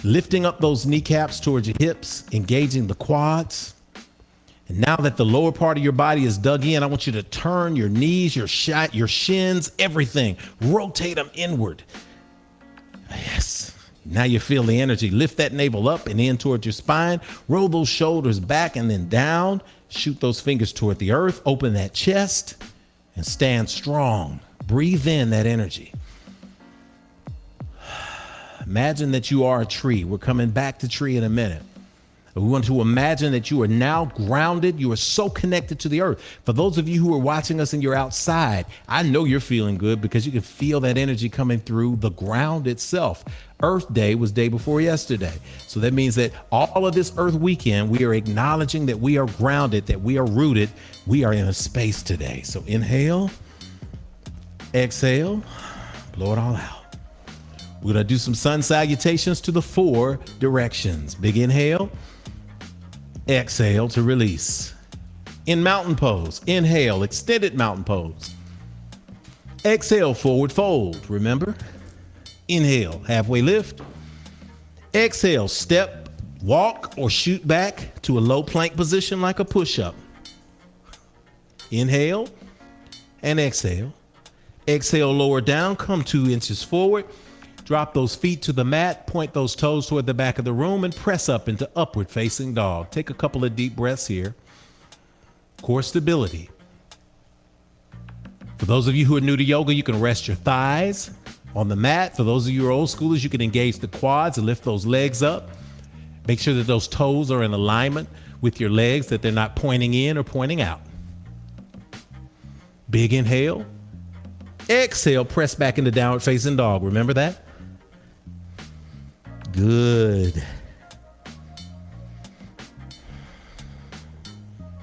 Lifting up those kneecaps towards your hips, engaging the quads. And now that the lower part of your body is dug in, I want you to turn your knees, your shins, everything. Rotate them inward. Yes. Now you feel the energy. Lift that navel up and in towards your spine. Roll those shoulders back and then down. Shoot those fingers toward the earth. Open that chest and stand strong. Breathe in that energy. Imagine that you are a tree. We're coming back to tree in a minute. We want to imagine that you are now grounded. You are so connected to the earth. For those of you who are watching us and you're outside, I know you're feeling good because you can feel that energy coming through the ground itself. Earth Day was day before yesterday. So that means that all of this Earth weekend, we are acknowledging that we are grounded, that we are rooted. We are in a space today. So inhale, exhale, blow it all out. We're going to do some sun salutations to the 4 directions. Big inhale. Exhale to release. In mountain pose, inhale, extended mountain pose. Exhale, forward fold, remember? Inhale, halfway lift. Exhale, step, walk, or shoot back to a low plank position like a push-up. Inhale and exhale. Exhale, lower down, come 2 inches forward. Drop those feet to the mat, point those toes toward the back of the room, and press up into upward facing dog. Take a couple of deep breaths here. Core stability. For those of you who are new to yoga, you can rest your thighs on the mat. For those of you who are old schoolers, you can engage the quads and lift those legs up. Make sure that those toes are in alignment with your legs, that they're not pointing in or pointing out. Big inhale. Exhale, press back into downward facing dog. Remember that? Good.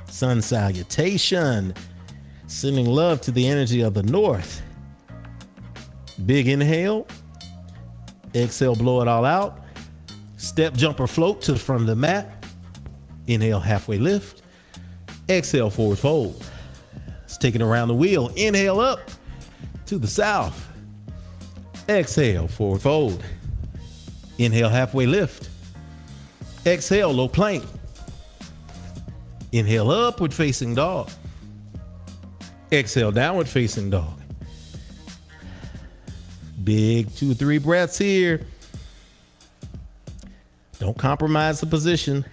Sun salutation. Sending love to the energy of the north. Big inhale. Exhale, blow it all out. Step, jump, or float to the front of the mat. Inhale, halfway lift. Exhale, forward fold. Let's take it around the wheel. Inhale up to the south. Exhale, forward fold. Inhale, halfway lift. Exhale, low plank. Inhale, upward facing dog. Exhale, downward facing dog. Big 2 or 3 breaths here. Don't compromise the position.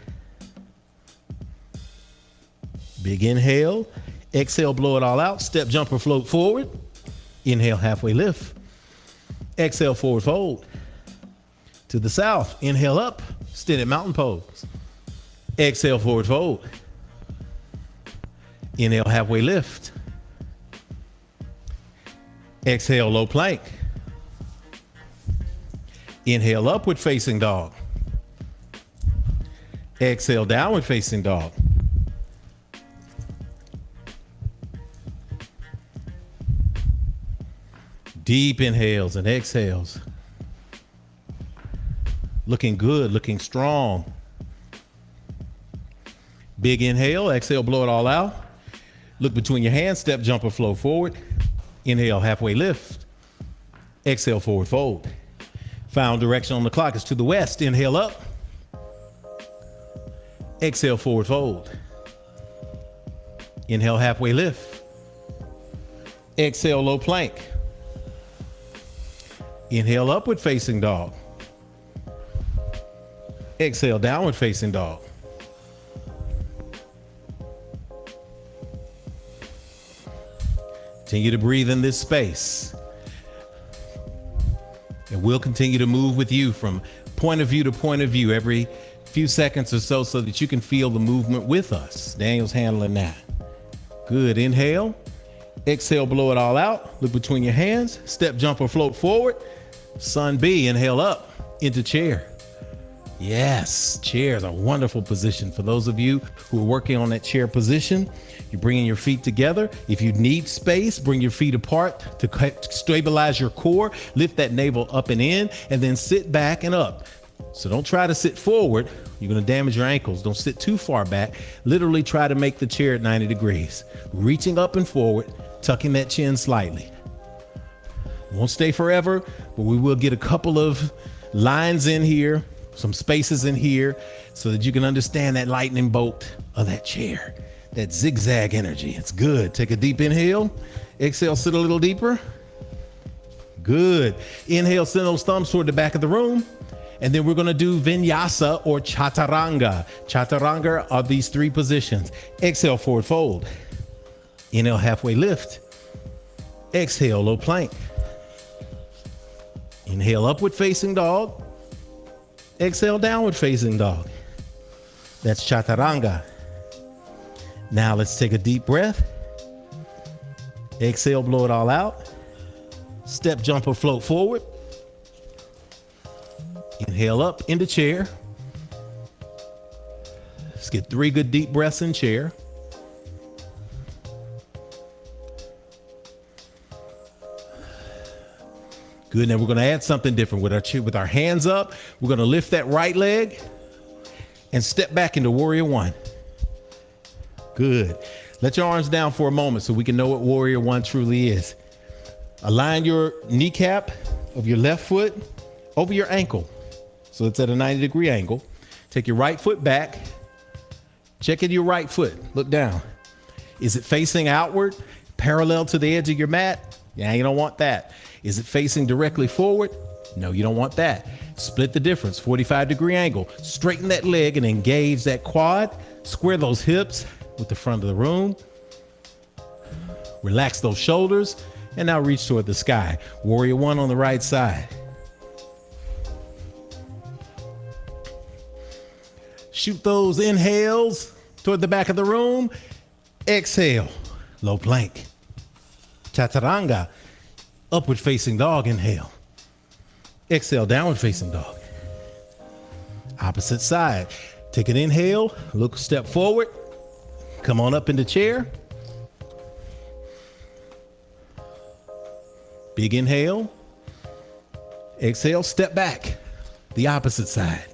Big inhale. Exhale, blow it all out. Step, jump, or float forward. Inhale, halfway lift. Exhale, forward fold. To the south. Inhale up. Extended mountain pose. Exhale, forward fold. Inhale, halfway lift. Exhale, low plank. Inhale, upward facing dog. Exhale, downward facing dog. Deep inhales and exhales. Looking good, looking strong. Big inhale, exhale, blow it all out. Look between your hands, step, jump, or flow forward. Inhale, halfway lift. Exhale, forward fold. Final direction on the clock is to the west. Inhale up. Exhale, forward fold. Inhale, halfway lift. Exhale, low plank. Inhale, upward facing dog. Exhale, downward facing dog. Continue to breathe in this space. And we'll continue to move with you from point of view to point of view every few seconds or so that you can feel the movement with us. Daniel's handling that. Good. Inhale. Exhale, blow it all out. Look between your hands. Step, jump, or float forward. Sun B. Inhale up into chair. Yes, chair is a wonderful position. For those of you who are working on that chair position, you're bringing your feet together. If you need space, bring your feet apart to stabilize your core. Lift that navel up and in, and then sit back and up. So don't try to sit forward. You're going to damage your ankles. Don't sit too far back. Literally try to make the chair at 90 degrees. Reaching up and forward, tucking that chin slightly. Won't stay forever, but we will get a couple of lines in here, some spaces in here, so that you can understand that lightning bolt of that chair, that zigzag energy. It's good. Take a deep inhale. Exhale, sit a little deeper. Good. Inhale, send those thumbs toward the back of the room. And then we're going to do Vinyasa or Chaturanga. Chaturanga are these 3 positions. Exhale, forward fold. Inhale, halfway lift. Exhale, low plank. Inhale, upward facing dog. Exhale, downward facing dog. That's Chaturanga. Now let's take a deep breath. Exhale, blow it all out. Step, jump, or float forward. Inhale up into chair. Let's get 3 good deep breaths in chair. Good. Now we're going to add something different with our hands up. We're going to lift that right leg and step back into Warrior One. Good. Let your arms down for a moment so we can know what Warrior One truly is. Align your kneecap of your left foot over your ankle. So it's at a 90-degree angle. Take your right foot back. Check in your right foot. Look down. Is it facing outward, parallel to the edge of your mat? Yeah, you don't want that. Is it facing directly forward? No, you don't want that. Split the difference, 45-degree angle. Straighten that leg and engage that quad. Square those hips with the front of the room. Relax those shoulders. And now reach toward the sky. Warrior One on the right side. Shoot those inhales toward the back of the room. Exhale, low plank. Chaturanga, upward facing dog, inhale. Exhale, downward facing dog. Opposite side. Take an inhale, look, step forward. Come on up into chair. Big inhale. Exhale, step back. The opposite side.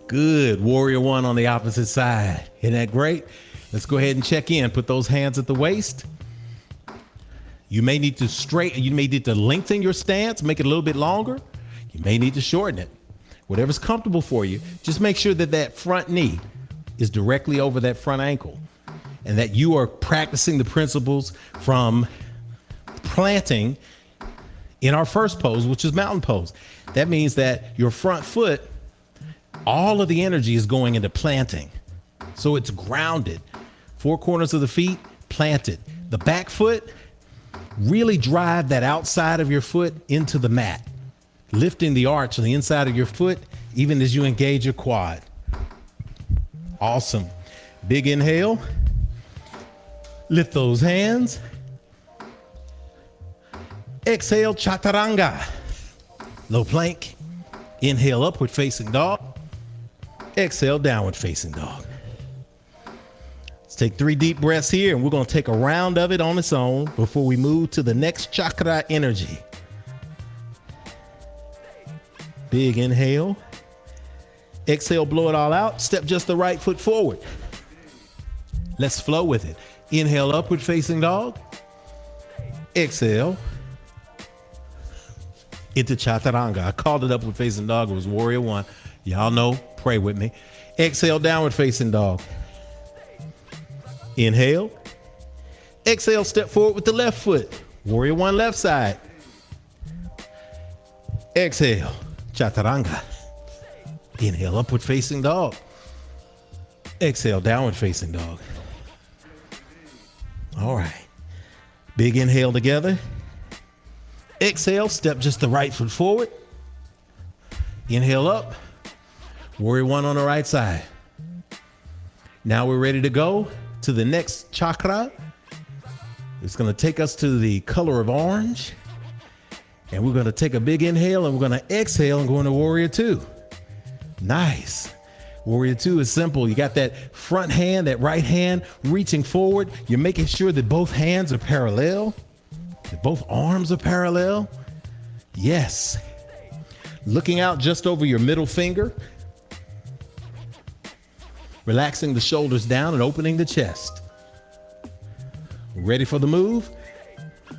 Good. Warrior one on the opposite side. Isn't that great? Let's go ahead and check in. Put those hands at the waist. You may need to lengthen your stance, make it a little bit longer. You may need to shorten it. Whatever's comfortable for you. Just make sure that that front knee is directly over that front ankle and that you are practicing the principles from planting in our first pose, which is mountain pose. That means that your front foot, all of the energy is going into planting. So it's grounded. Four corners of the feet planted. The back foot, really drive that outside of your foot into the mat, lifting the arch on the inside of your foot, even as you engage your quad. Awesome. Big inhale. Lift those hands. Exhale, chaturanga. Low plank. Inhale, upward facing dog. Exhale, downward facing dog. Let's take 3 deep breaths here, and we're going to take a round of it on its own before we move to the next chakra energy. Big inhale. Exhale, blow it all out. Step just the right foot forward. Let's flow with it. Inhale, upward facing dog. Exhale into chaturanga. I called it upward facing dog. It was warrior one. Y'all know, pray with me. Exhale, downward facing dog. Inhale. Exhale, step forward with the left foot. Warrior one, left side. Exhale, chaturanga. Inhale, upward facing dog. Exhale, downward facing dog. All right. Big inhale together. Exhale, step just the right foot forward. Inhale up. Warrior one on the right side. Now we're ready to go to the next chakra. It's going to take us to the color of orange. And we're going to take a big inhale and we're going to exhale and go into warrior two. Nice. Warrior two is simple. You got that front hand, that right hand reaching forward. You're making sure that both hands are parallel, that both arms are parallel. Yes. Looking out just over your middle finger. Relaxing the shoulders down and opening the chest. Ready for the move?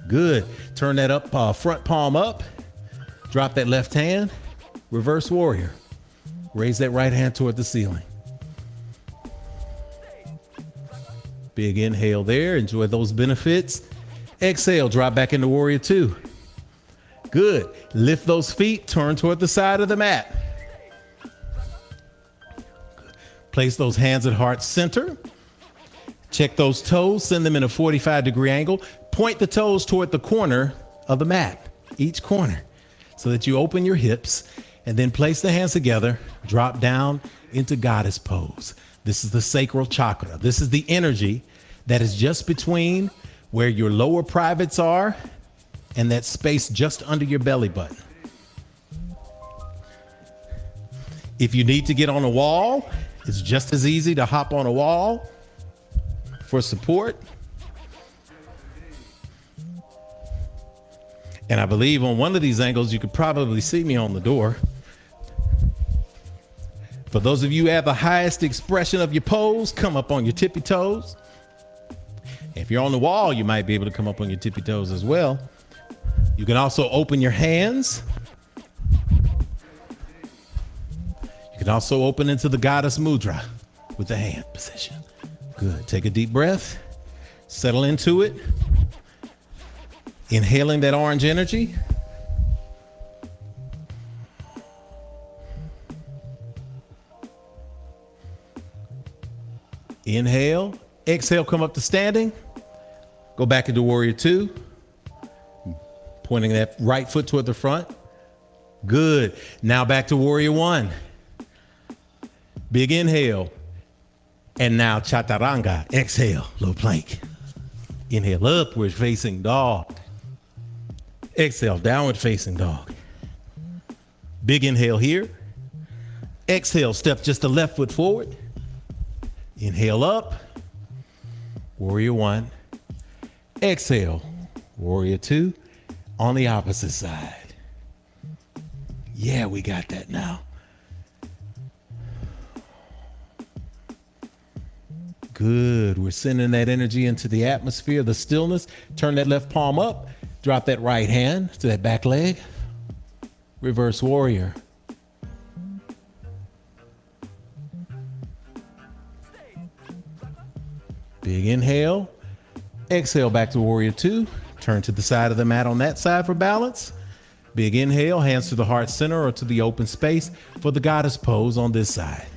Good. Turn that up, front palm up. Drop that left hand. Reverse warrior. Raise that right hand toward the ceiling. Big inhale there. Enjoy those benefits. Exhale, drop back into warrior two. Good. Lift those feet. Turn toward the side of the mat. Place those hands at heart center. Check those toes. Send them in a 45-degree angle. Point the toes toward the corner of the mat, each corner, so that you open your hips and then place the hands together. Drop down into goddess pose. This is the sacral chakra. This is the energy that is just between where your lower privates are and that space just under your belly button. If you need to get on a wall, it's just as easy to hop on a wall for support. And I believe on one of these angles, you could probably see me on the door. For those of you who have the highest expression of your pose, come up on your tippy toes. If you're on the wall, you might be able to come up on your tippy toes as well. You can also open your hands. You can also open into the goddess mudra with the hand position. Good. Take a deep breath. Settle into it. Inhaling that orange energy. Inhale. Exhale, come up to standing. Go back into warrior two. Pointing that right foot toward the front. Good. Now back to warrior one. Big inhale. And now chaturanga. Exhale, low plank. Inhale, upward facing dog. Exhale, downward facing dog. Big inhale here. Exhale, step just the left foot forward. Inhale up. Warrior one. Exhale, warrior two. On the opposite side. Yeah, we got that now. Good. We're sending that energy into the atmosphere, the stillness. Turn that left palm up. Drop that right hand to that back leg. Reverse warrior. Big inhale. Exhale back to warrior two. Turn to the side of the mat on that side for balance. Big inhale, hands to the heart center or to the open space for the goddess pose on this side.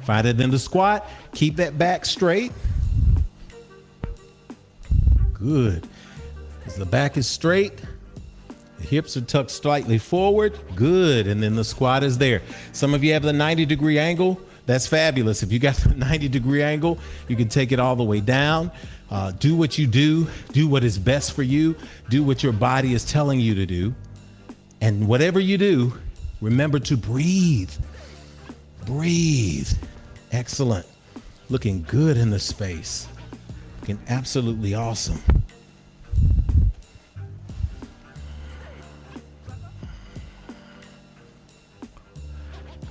Find it in the squat. Keep that back straight. Good. As the back is straight, the hips are tucked slightly forward. Good. And then the squat is there. Some of you have the 90-degree angle. That's fabulous. If you got the 90-degree angle, you can take it all the way down. Do what you do. Do what is best for you. Do what your body is telling you to do. And whatever you do, remember to breathe. Breathe. Excellent. Looking good in the space. Looking absolutely awesome.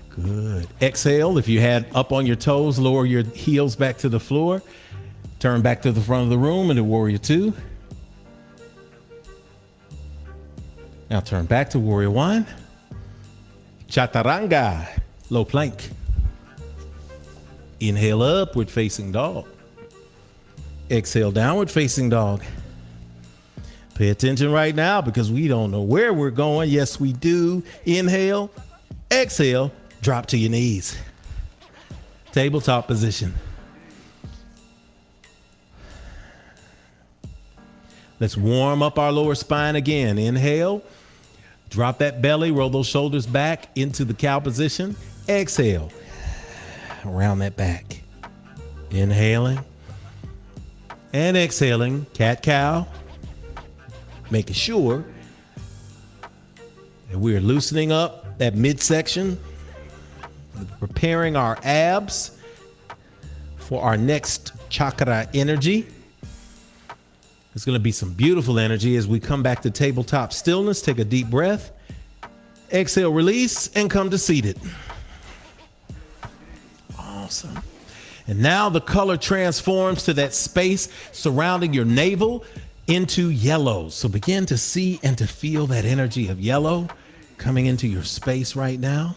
Good. Exhale. If you had up on your toes, lower your heels back to the floor. Turn back to the front of the room into warrior two. Now turn back to warrior one. Chaturanga. Low plank. Inhale, upward facing dog. Exhale, downward facing dog. Pay attention right now because we don't know where we're going. Yes, we do. Inhale, exhale, drop to your knees. Tabletop position. Let's warm up our lower spine again. Inhale, drop that belly, roll those shoulders back into the cow position. Exhale, around that back. Inhaling and exhaling, cat-cow. Making sure that we are loosening up that midsection, preparing our abs for our next chakra energy. There's going to be some beautiful energy as we come back to tabletop stillness. Take a deep breath. Exhale, release, and come to seated. Awesome. And now the color transforms to that space surrounding your navel into yellow. So begin to see and to feel that energy of yellow coming into your space right now.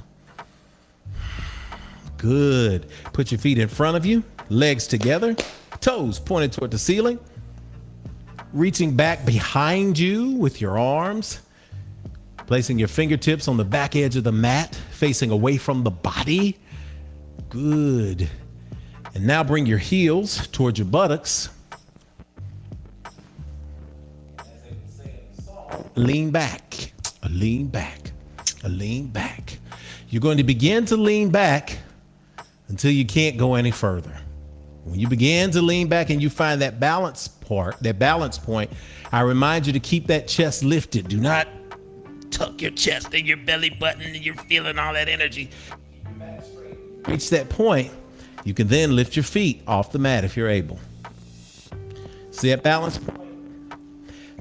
Good. Put your feet in front of you, legs together, toes pointed toward the ceiling. Reaching back behind you with your arms, placing your fingertips on the back edge of the mat, facing away from the body. Good. And now bring your heels towards your buttocks. Lean back, lean back, lean back. You're going to begin to lean back until you can't go any further. When you begin to lean back and you find that balance point, I remind you to keep that chest lifted. Do not tuck your chest and your belly button and you're feeling all that energy. Reach that point, you can then lift your feet off the mat if you're able. See that balance point?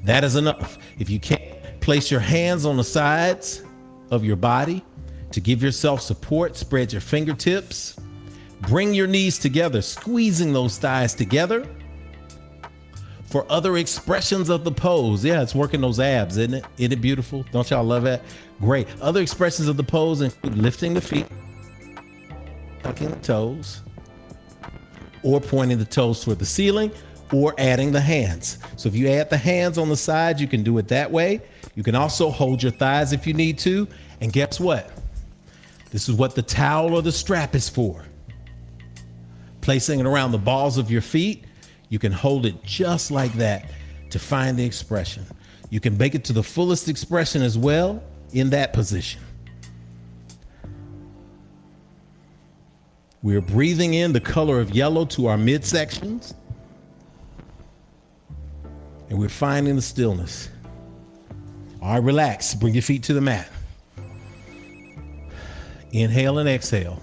That is enough. If you can't, place your hands on the sides of your body to give yourself support. Spread your fingertips. Bring your knees together, squeezing those thighs together. For other expressions of the pose, yeah, it's working those abs, isn't it? Isn't it beautiful? Don't y'all love that? Great. Other expressions of the pose include lifting the feet, tucking the toes, or pointing the toes toward the ceiling, or adding the hands. So if you add the hands on the side, you can do it that way. You can also hold your thighs if you need to. And guess what? This is what the towel or the strap is for. Placing it around the balls of your feet, you can hold it just like that to find the expression. You can make it to the fullest expression as well in that position. We're breathing in the color of yellow to our midsections. And we're finding the stillness. All right, relax. Bring your feet to the mat. Inhale and exhale.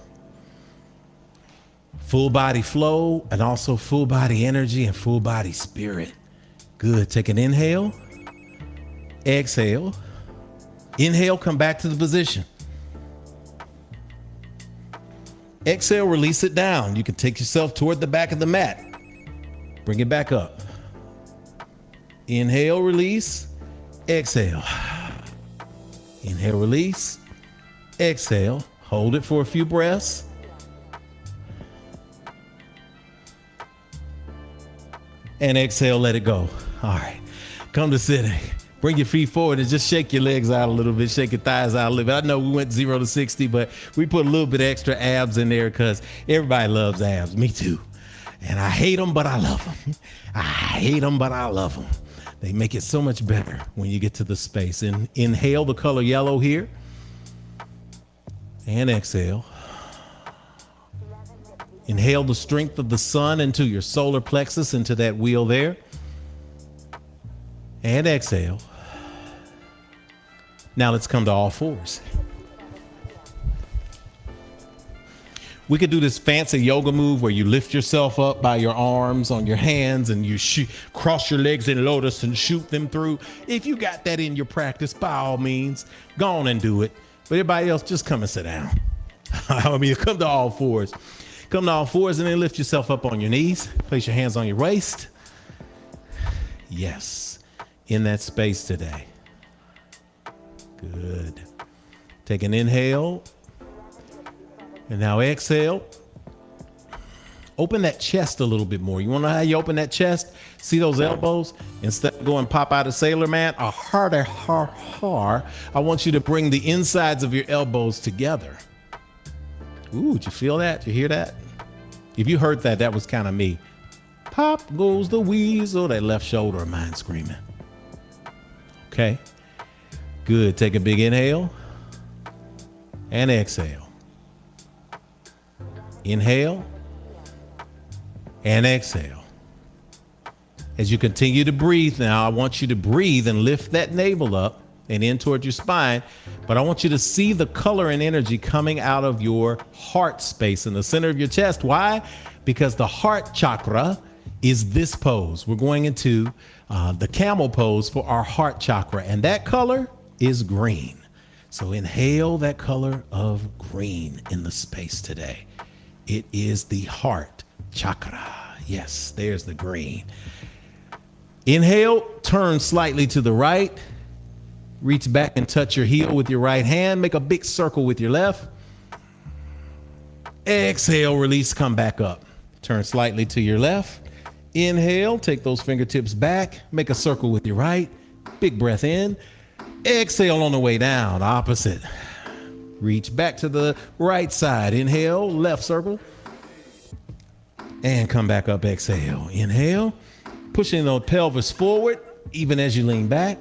Full body flow and also full body energy and full body spirit. Good. Take an inhale. Exhale. Inhale, come back to the position. Exhale, release it down. You can take yourself toward the back of the mat. Bring it back up. Inhale, release. Exhale. Inhale, release. Exhale. Hold it for a few breaths. And exhale, let it go. All right. Come to sitting. Bring your feet forward and just shake your legs out a little bit. Shake your thighs out a little bit. I know we went 0 to 60, but we put a little bit extra abs in there because everybody loves abs. Me too. And I hate them, but I love them. I hate them, but I love them. They make it so much better when you get to the space. And inhale the color yellow here. And exhale. Inhale the strength of the sun into your solar plexus, into that wheel there. And exhale. Now let's come to all fours. We could do this fancy yoga move where you lift yourself up by your arms on your hands and you cross your legs in lotus and shoot them through. If you got that in your practice, by all means, go on and do it. But everybody else, just come and sit down. I mean, come to all fours. Come to all fours and then lift yourself up on your knees. Place your hands on your waist. Yes, in that space today. Good. Take an inhale. And now exhale. Open that chest a little bit more. You want to know how you open that chest? See those elbows? Instead of going pop out a sailor man, a harder, I want you to bring the insides of your elbows together. Ooh, did you feel that? Did you hear that? If you heard that, that was kind of me. Pop goes the weasel, that left shoulder of mine screaming. Okay. Good. Take a big inhale and exhale. Inhale and exhale. As you continue to breathe now, I want you to breathe and lift that navel up and in toward your spine. But I want you to see the color and energy coming out of your heart space in the center of your chest. Why? Because the heart chakra is this pose. We're going into the camel pose for our heart chakra, and that color is green. So inhale that color of green in the space today. It is the heart chakra. Yes, there's the green. Inhale, turn slightly to the right. Reach back and touch your heel with your right hand. Make a big circle with your left. Exhale, release, come back up. Turn slightly to your left. Inhale, take those fingertips back. Make a circle with your right. Big breath in. Exhale on the way down, opposite. Reach back to the right side. Inhale, left circle. And come back up, exhale. Inhale, pushing the pelvis forward, even as you lean back.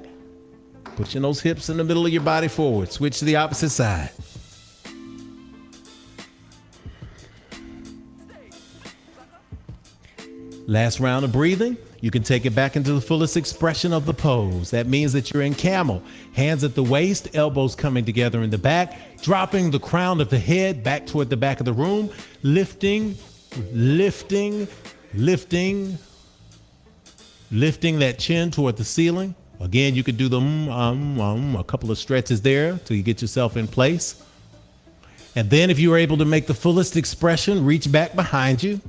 Pushing those hips in the middle of your body forward. Switch to the opposite side. Last round of breathing. You can take it back into the fullest expression of the pose. That means that you're in camel. Hands at the waist, elbows coming together in the back, dropping the crown of the head back toward the back of the room, lifting, lifting, lifting, lifting that chin toward the ceiling. Again, you could do the a couple of stretches there till you get yourself in place. And then if you are able to make the fullest expression, reach back behind you.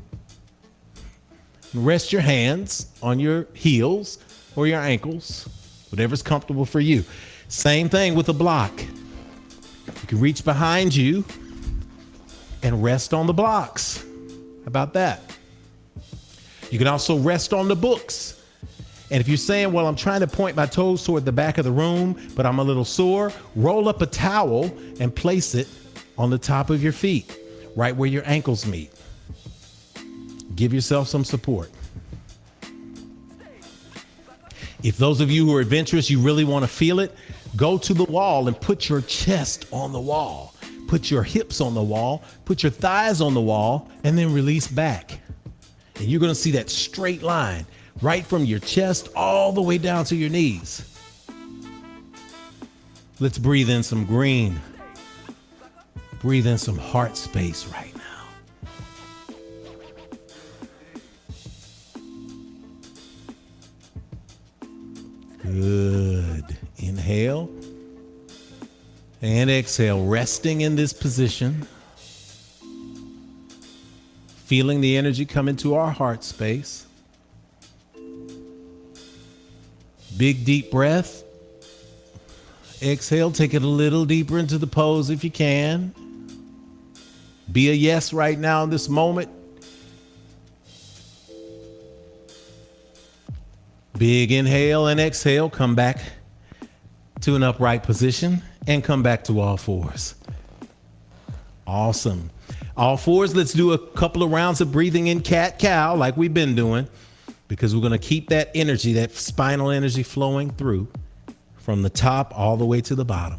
Rest your hands on your heels or your ankles, whatever's comfortable for you. Same thing with a block. You can reach behind you and rest on the blocks. How about that? You can also rest on the books. And if you're saying, well, I'm trying to point my toes toward the back of the room, but I'm a little sore, roll up a towel and place it on the top of your feet, right where your ankles meet. Give yourself some support. If those of you who are adventurous, you really want to feel it, go to the wall and put your chest on the wall. Put your hips on the wall, put your thighs on the wall, and then release back. And you're gonna see that straight line right from your chest all the way down to your knees. Let's breathe in some green. Breathe in some heart space right now. Good. Inhale and exhale, resting in this position. Feeling the energy come into our heart space. Big deep breath. Exhale, take it a little deeper into the pose if you can. Be a yes right now in this moment. Big inhale and exhale. Come back to an upright position and come back to all fours. Awesome. All fours, let's do a couple of rounds of breathing in cat-cow like we've been doing, because we're going to keep that energy, that spinal energy flowing through from the top all the way to the bottom.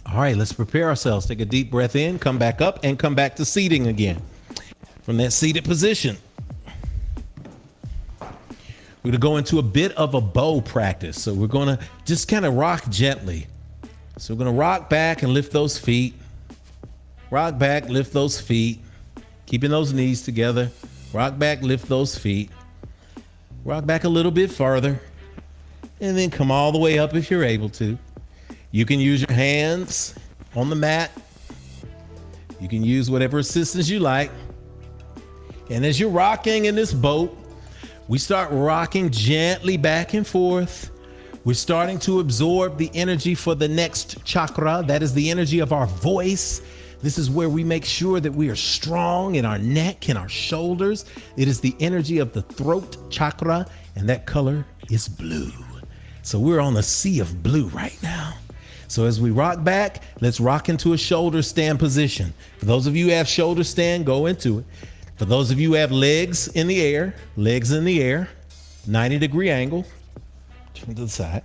All right, let's prepare ourselves. Take a deep breath in, come back up, and come back to seating again from that seated position. We're going to go into a bit of a bow practice. So we're going to just kind of rock gently. So we're going to rock back and lift those feet. Rock back, lift those feet. Keeping those knees together. Rock back, lift those feet. Rock back a little bit further. And then come all the way up if you're able to. You can use your hands on the mat. You can use whatever assistance you like. And as you're rocking in this boat, we start rocking gently back and forth. We're starting to absorb the energy for the next chakra. That is the energy of our voice. This is where we make sure that we are strong in our neck and our shoulders. It is the energy of the throat chakra, and that color is blue. So we're on a sea of blue right now. So as we rock back, let's rock into a shoulder stand position. For those of you who have shoulder stand, go into it. For those of you who have legs in the air, 90-degree angle. Turn to the side.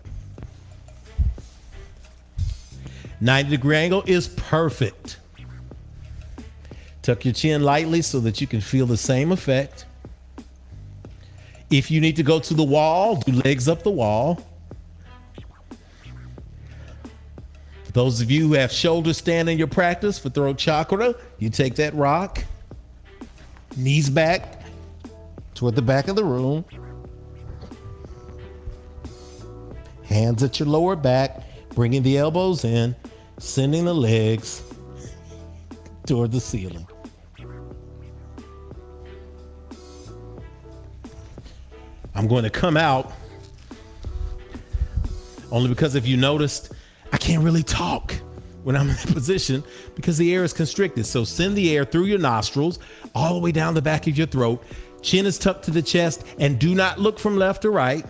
90-degree angle is perfect. Tuck your chin lightly so that you can feel the same effect. If you need to go to the wall, do legs up the wall. For those of you who have shoulder stand in your practice for throat chakra, you take that rock. Knees back toward the back of the room. Hands at your lower back, bringing the elbows in, sending the legs toward the ceiling. I'm going to come out only because if you noticed, I can't really talk when I'm in that position because the air is constricted. So send the air through your nostrils all the way down the back of your throat. Chin is tucked to the chest, and do not look from left to right.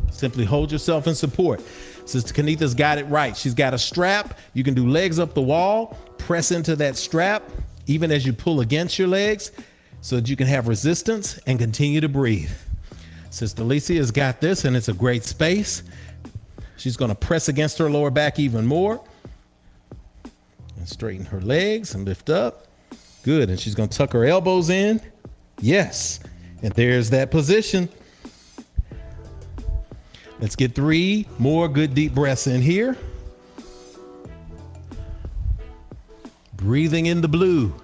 Simply hold yourself in support. Sister Kanitha's got it right. She's got a strap. You can do legs up the wall, press into that strap, even as you pull against your legs so that you can have resistance and continue to breathe. Sister Alicia has got this, and it's a great space. She's going to press against her lower back even more and straighten her legs and lift up. Good. And she's going to tuck her elbows in. Yes. And there's that position. Let's get 3 more good deep breaths in here. Breathing in the blue.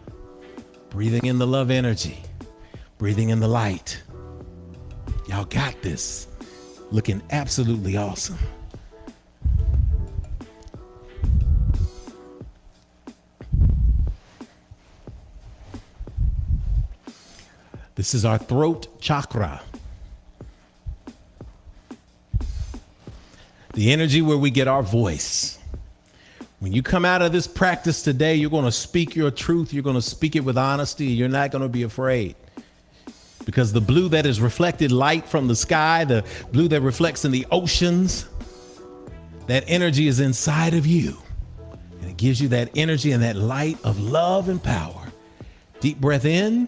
Breathing in the love energy. Breathing in the light. Y'all got this. Looking absolutely awesome. This is our throat chakra. The energy where we get our voice. When you come out of this practice today, you're going to speak your truth. You're going to speak it with honesty. You're not going to be afraid. Because the blue that is reflected light from the sky, the blue that reflects in the oceans, that energy is inside of you. And it gives you that energy and that light of love and power Deep breath in.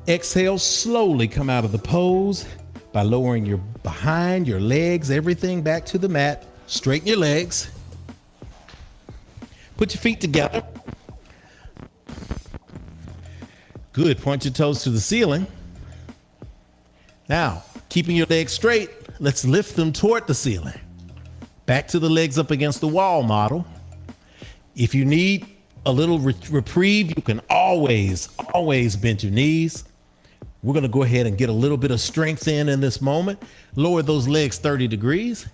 Exhale, slowly come out of the pose by lowering your behind, your legs, everything back to the mat. Straighten your legs. Put your feet together. Good. Point your toes to the ceiling. Now, keeping your legs straight, let's lift them toward the ceiling. Back to the legs up against the wall model. If you need a little reprieve, you can always bend your knees. We're going to go ahead and get a little bit of strength in this moment. Lower those legs 30 degrees.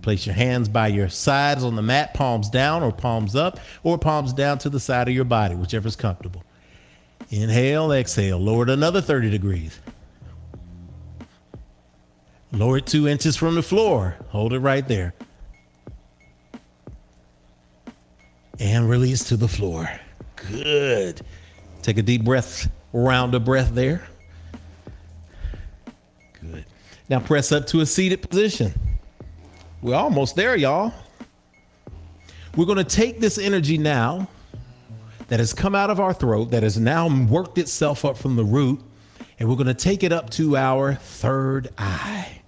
Place your hands by your sides on the mat, palms down or palms up, or palms down to the side of your body, whichever's comfortable. Inhale, exhale, lower it another 30 degrees. Lower it 2 inches from the floor. Hold it right there. And release to the floor. Good. Take a deep breath, round of breath there. Good. Now press up to a seated position. We're almost there, y'all. We're going to take this energy now that has come out of our throat, that has now worked itself up from the root, and we're going to take it up to our third eye.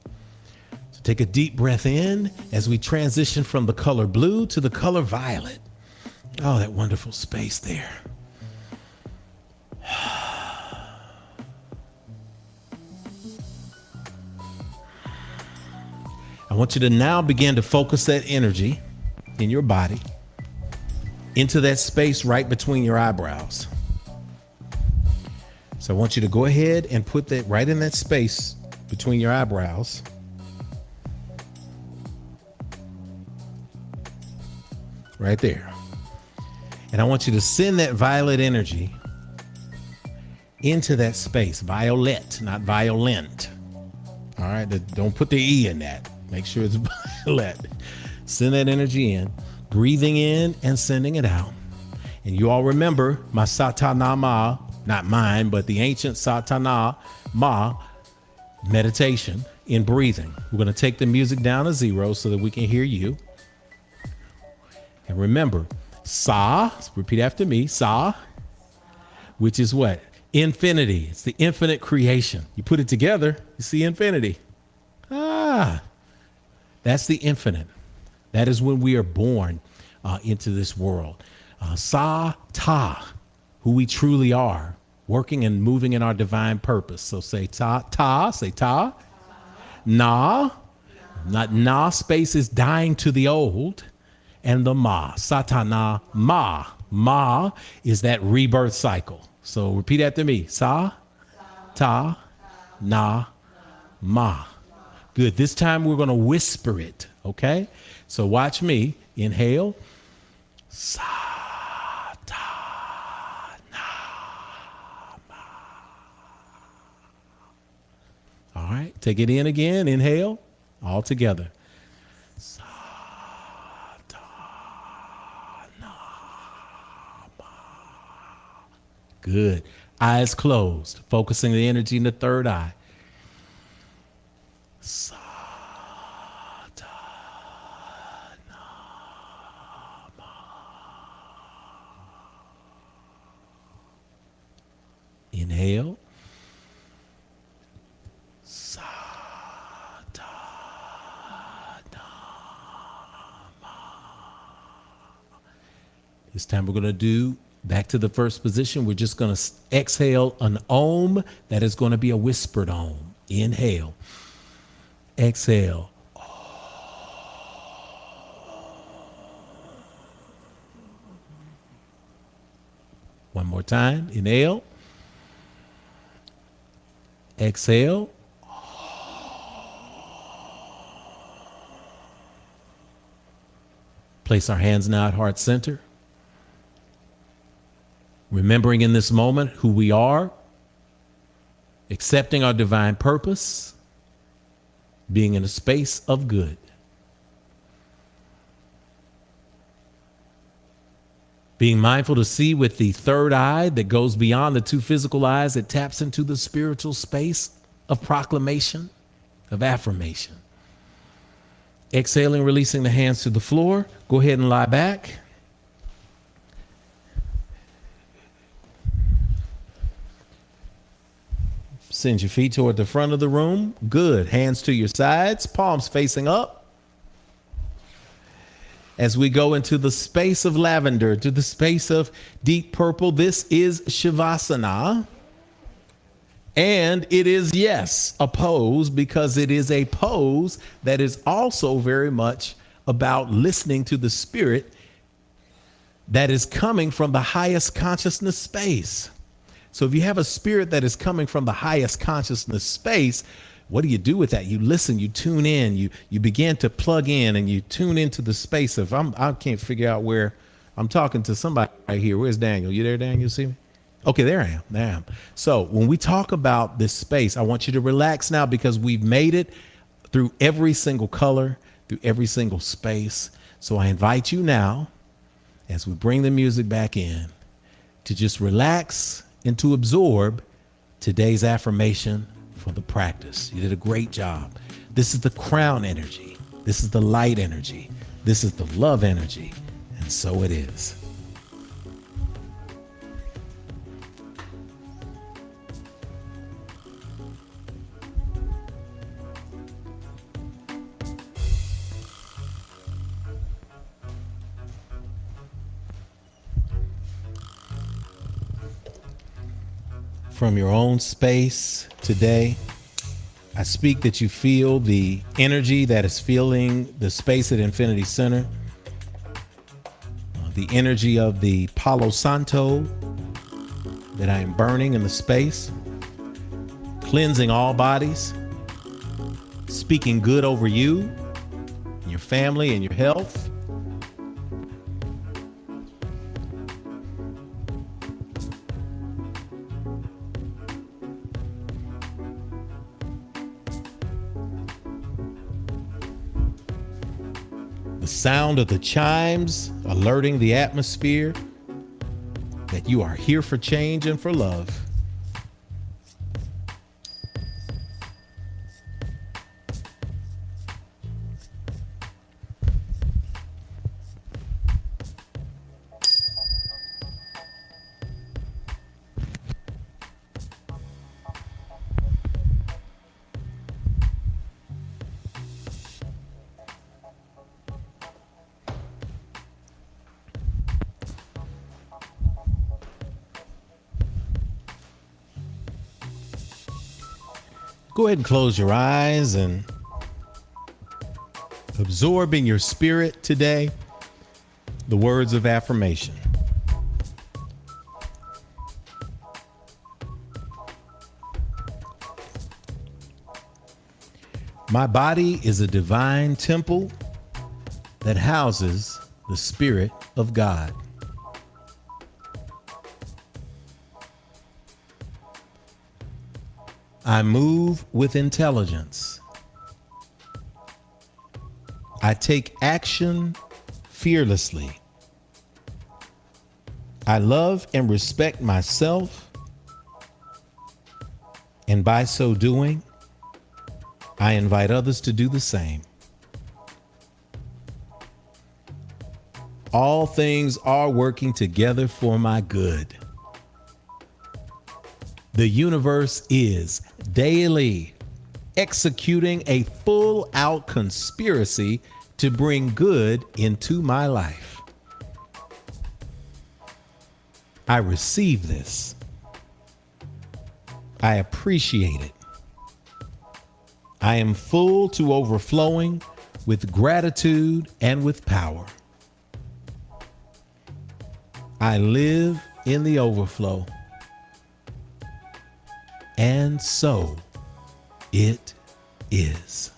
So take a deep breath in as we transition from the color blue to the color violet. Oh, that wonderful space there. I want you to now begin to focus that energy in your body into that space right between your eyebrows. So I want you to go ahead and put that right in that space between your eyebrows. Right there. And I want you to send that violet energy into that space. Violet, not violent. All right, don't put the E in that. Make sure it's violet. Send that energy in, breathing in and sending it out. And you all remember my Satana Ma, not mine, but the ancient Satana Ma meditation in breathing. We're going to take the music down to 0 so that we can hear you. And remember, Sa, repeat after me, Sa, which is what? Infinity. It's the infinite creation. You put it together, you see infinity. That's the infinite. That is when we are born into this world. Sa, Ta, who we truly are, working and moving in our divine purpose. So say ta, say ta. Na, not na, space is dying to the old. And the Ma, Satana Ma. Ma is that rebirth cycle. So repeat after me. Sa, ta, na, ma. Good. This time we're going to whisper it. Okay. So watch me. Inhale. Sa, ta, na, ma. All right. Take it in again. Inhale. All together. Good. Eyes closed, focusing the energy in the third eye. Sa, ta, na, ma. Inhale. Sa, ta, na, ma. This time we're going to do back to the first position. We're just going to exhale an Om that is going to be a whispered Om. Inhale. Exhale. One more time. Inhale. Exhale. Place our hands now at heart center. Remembering in this moment who we are, accepting our divine purpose, being in a space of good. Being mindful to see with the third eye that goes beyond the two physical eyes, that taps into the spiritual space of proclamation, of affirmation. Exhaling, releasing the hands to the floor. Go ahead and lie back. Send your feet toward the front of the room. Good. Hands to your sides, palms facing up. As we go into the space of lavender, to the space of deep purple, this is Shavasana. And it is, yes, a pose, because it is a pose that is also very much about listening to the spirit that is coming from the highest consciousness space. So if you have a spirit that is coming from the highest consciousness space, what do you do with that? You listen, you tune in, you begin to plug in, and you tune into the space of, I can't figure out where I'm talking to somebody right here. Where's Daniel? You there, Daniel? See me? Okay, there I am. There I am. So when we talk about this space, I want you to relax now, because we've made it through every single color, through every single space. So I invite you now, as we bring the music back in, to just relax and to absorb today's affirmation for the practice. You did a great job. This is the crown energy. This is the light energy. This is the love energy. And so it is. From your own space today, I speak that you feel the energy that is filling the space at Infinity Center, the energy of the Palo Santo that I am burning in the space, cleansing all bodies, speaking good over you, and your family, and your health. The sound of the chimes alerting the atmosphere that you are here for change and for love. Go ahead and close your eyes and absorb in your spirit today the words of affirmation. My body is a divine temple that houses the Spirit of God. I move with intelligence. I take action fearlessly. I love and respect myself, and by so doing, I invite others to do the same. All things are working together for my good. The universe is daily executing a full-out conspiracy to bring good into my life. I receive this. I appreciate it. I am full to overflowing with gratitude and with power. I live in the overflow. And so it is.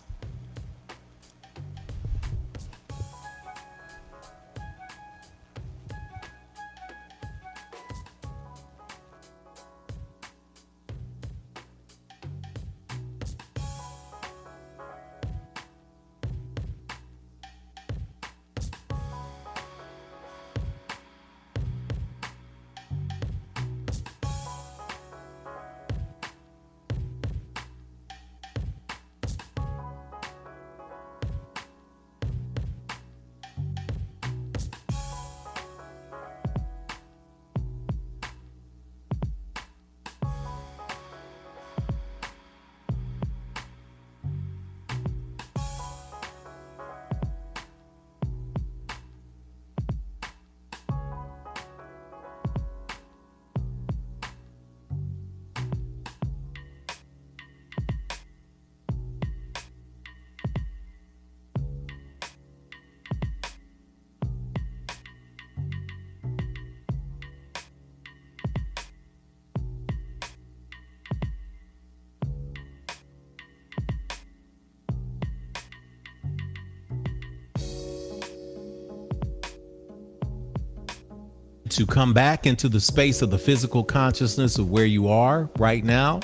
to come back into the space of the physical consciousness of where you are right now.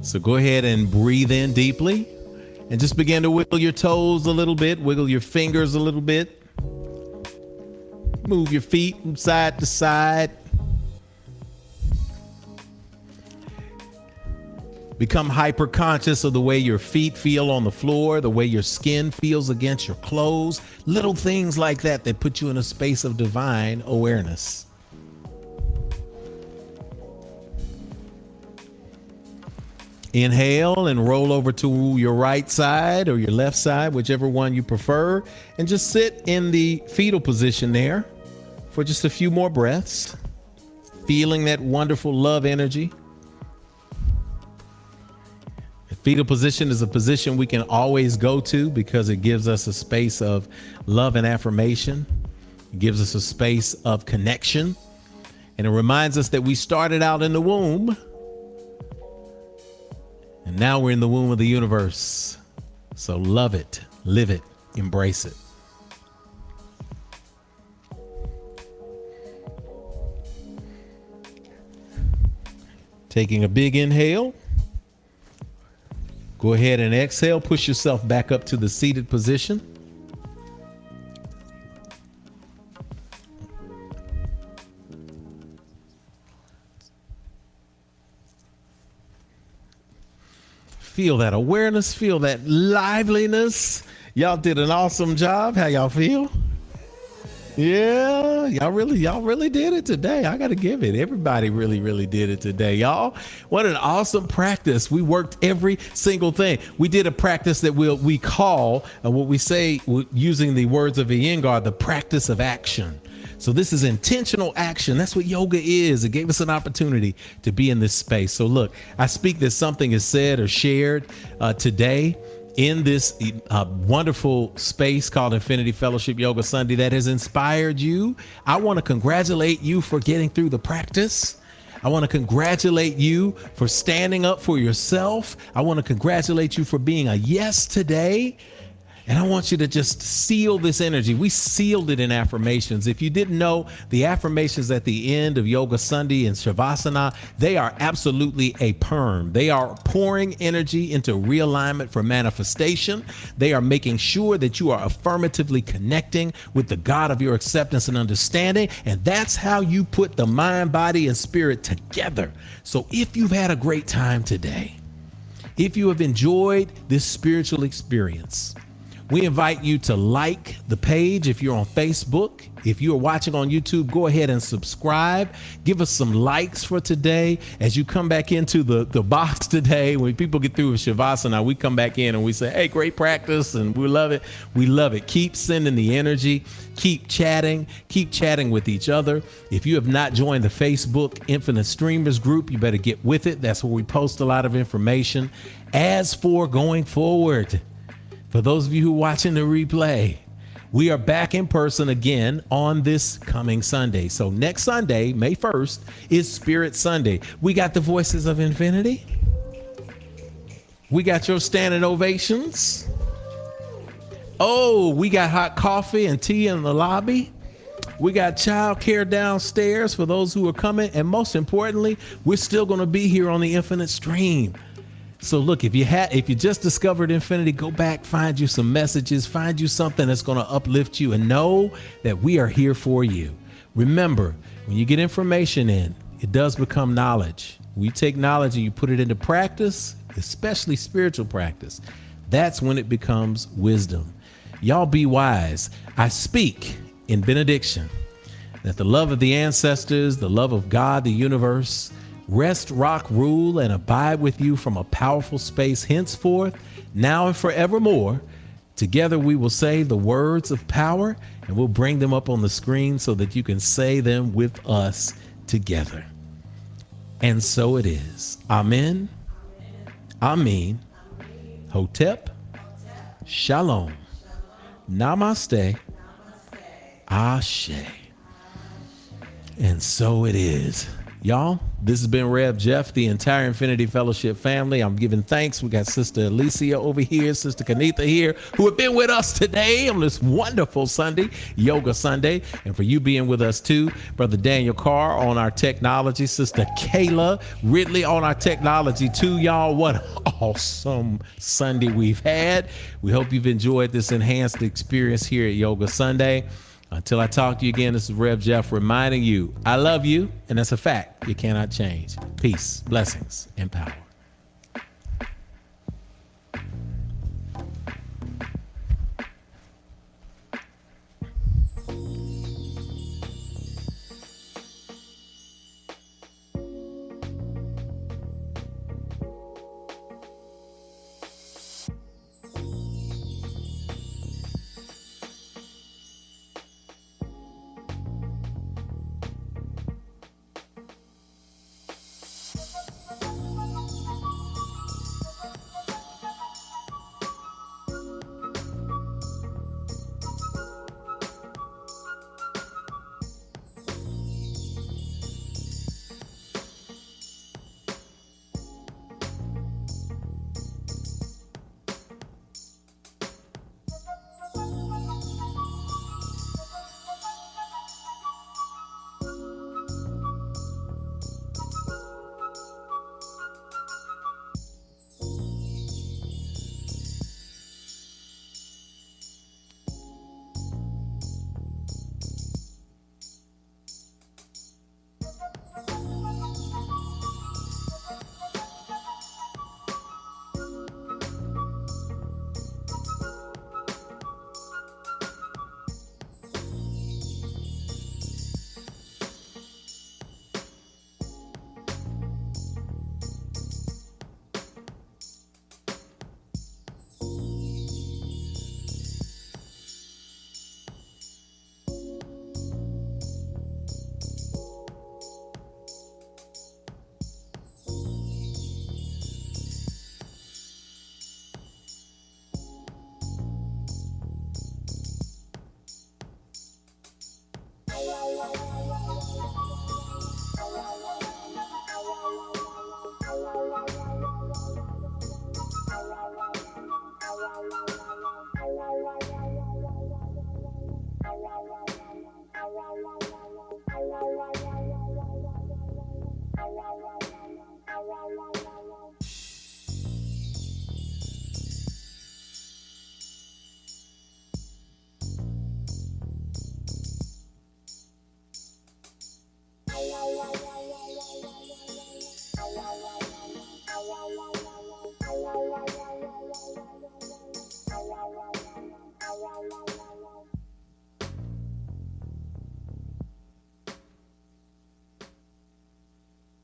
So go ahead and breathe in deeply and just begin to wiggle your toes a little bit, wiggle your fingers a little bit. Move your feet from side to side. Become hyper conscious of the way your feet feel on the floor, the way your skin feels against your clothes, little things like that that put you in a space of divine awareness. Inhale and roll over to your right side or your left side, whichever one you prefer, and just sit in the fetal position there for just a few more breaths, feeling that wonderful love energy. The fetal position is a position we can always go to because it gives us a space of love and affirmation. It gives us a space of connection, and it reminds us that we started out in the womb. And now we're in the womb of the universe. So love it, live it, embrace it. Taking a big inhale. Go ahead and exhale. Push yourself back up to the seated position. Feel that awareness, feel that liveliness. Y'all did an awesome job. How y'all feel? Yeah, y'all really did it today. I got to give it. Everybody really did it today, y'all. What an awesome practice. We worked every single thing. We did a practice that we call, what we say using the words of Iyengar, the practice of action. So this is intentional action. That's what yoga is. It gave us an opportunity to be in this space. So look, I speak that something is said or shared today in this wonderful space called Infinity Fellowship Yoga Sunday that has inspired you. I want to congratulate you for getting through the practice. I want to congratulate you for standing up for yourself. I want to congratulate you for being a yes today. And I want you to just seal this energy. We sealed it in affirmations. If you didn't know, the affirmations at the end of Yoga Sunday and Shavasana, they are absolutely a perm. They are pouring energy into realignment for manifestation. They are making sure that you are affirmatively connecting with the God of your acceptance and understanding. And that's how you put the mind, body, and spirit together. So if you've had a great time today, if you have enjoyed this spiritual experience, we invite you to like the page if you're on Facebook. If you are watching on YouTube, go ahead and subscribe. Give us some likes for today. As you come back into the box today, when people get through with Shavasana, we come back in and we say, hey, great practice, and we love it. We love it. Keep sending the energy. Keep chatting with each other. If you have not joined the Facebook Infinite Streamers group, you better get with it. That's where we post a lot of information. As for going forward, for those of you who are watching the replay, we are back in person again on this coming Sunday. So next Sunday, May 1st, is Spirit Sunday. We got the Voices of Infinity. We got your standing ovations. Oh, we got hot coffee and tea in the lobby. We got childcare downstairs for those who are coming. And most importantly, we're still going to be here on the Infinite Stream. So look, if you just discovered Infinity, go back, find you some messages, find you something that's going to uplift you, and know that we are here for you. Remember, when you get information in, it does become knowledge. We take knowledge and you put it into practice, especially spiritual practice. That's when it becomes wisdom. Y'all be wise. I speak in benediction that the love of the ancestors, the love of God, the universe, rest, rock, rule, and abide with you from a powerful space henceforth, now and forevermore. Together we will say the words of power, and we'll bring them up on the screen so that you can say them with us together. And so it is. Amen. Amen. Hotep. Shalom. Namaste. Ashe. And so it is. Y'all, this has been Rev Jeff, the entire Infinity Fellowship family. I'm giving thanks. We got Sister Alicia over here, Sister Kanitha here, who have been with us today on this wonderful Sunday, Yoga Sunday. And for you being with us too, Brother Daniel Carr on our technology, Sister Kayla Ridley on our technology too, y'all. What an awesome Sunday we've had. We hope you've enjoyed this enhanced experience here at Yoga Sunday. Until I talk to you again, this is Rev Jeff reminding you, I love you, and that's a fact you cannot change. Peace, blessings, and power.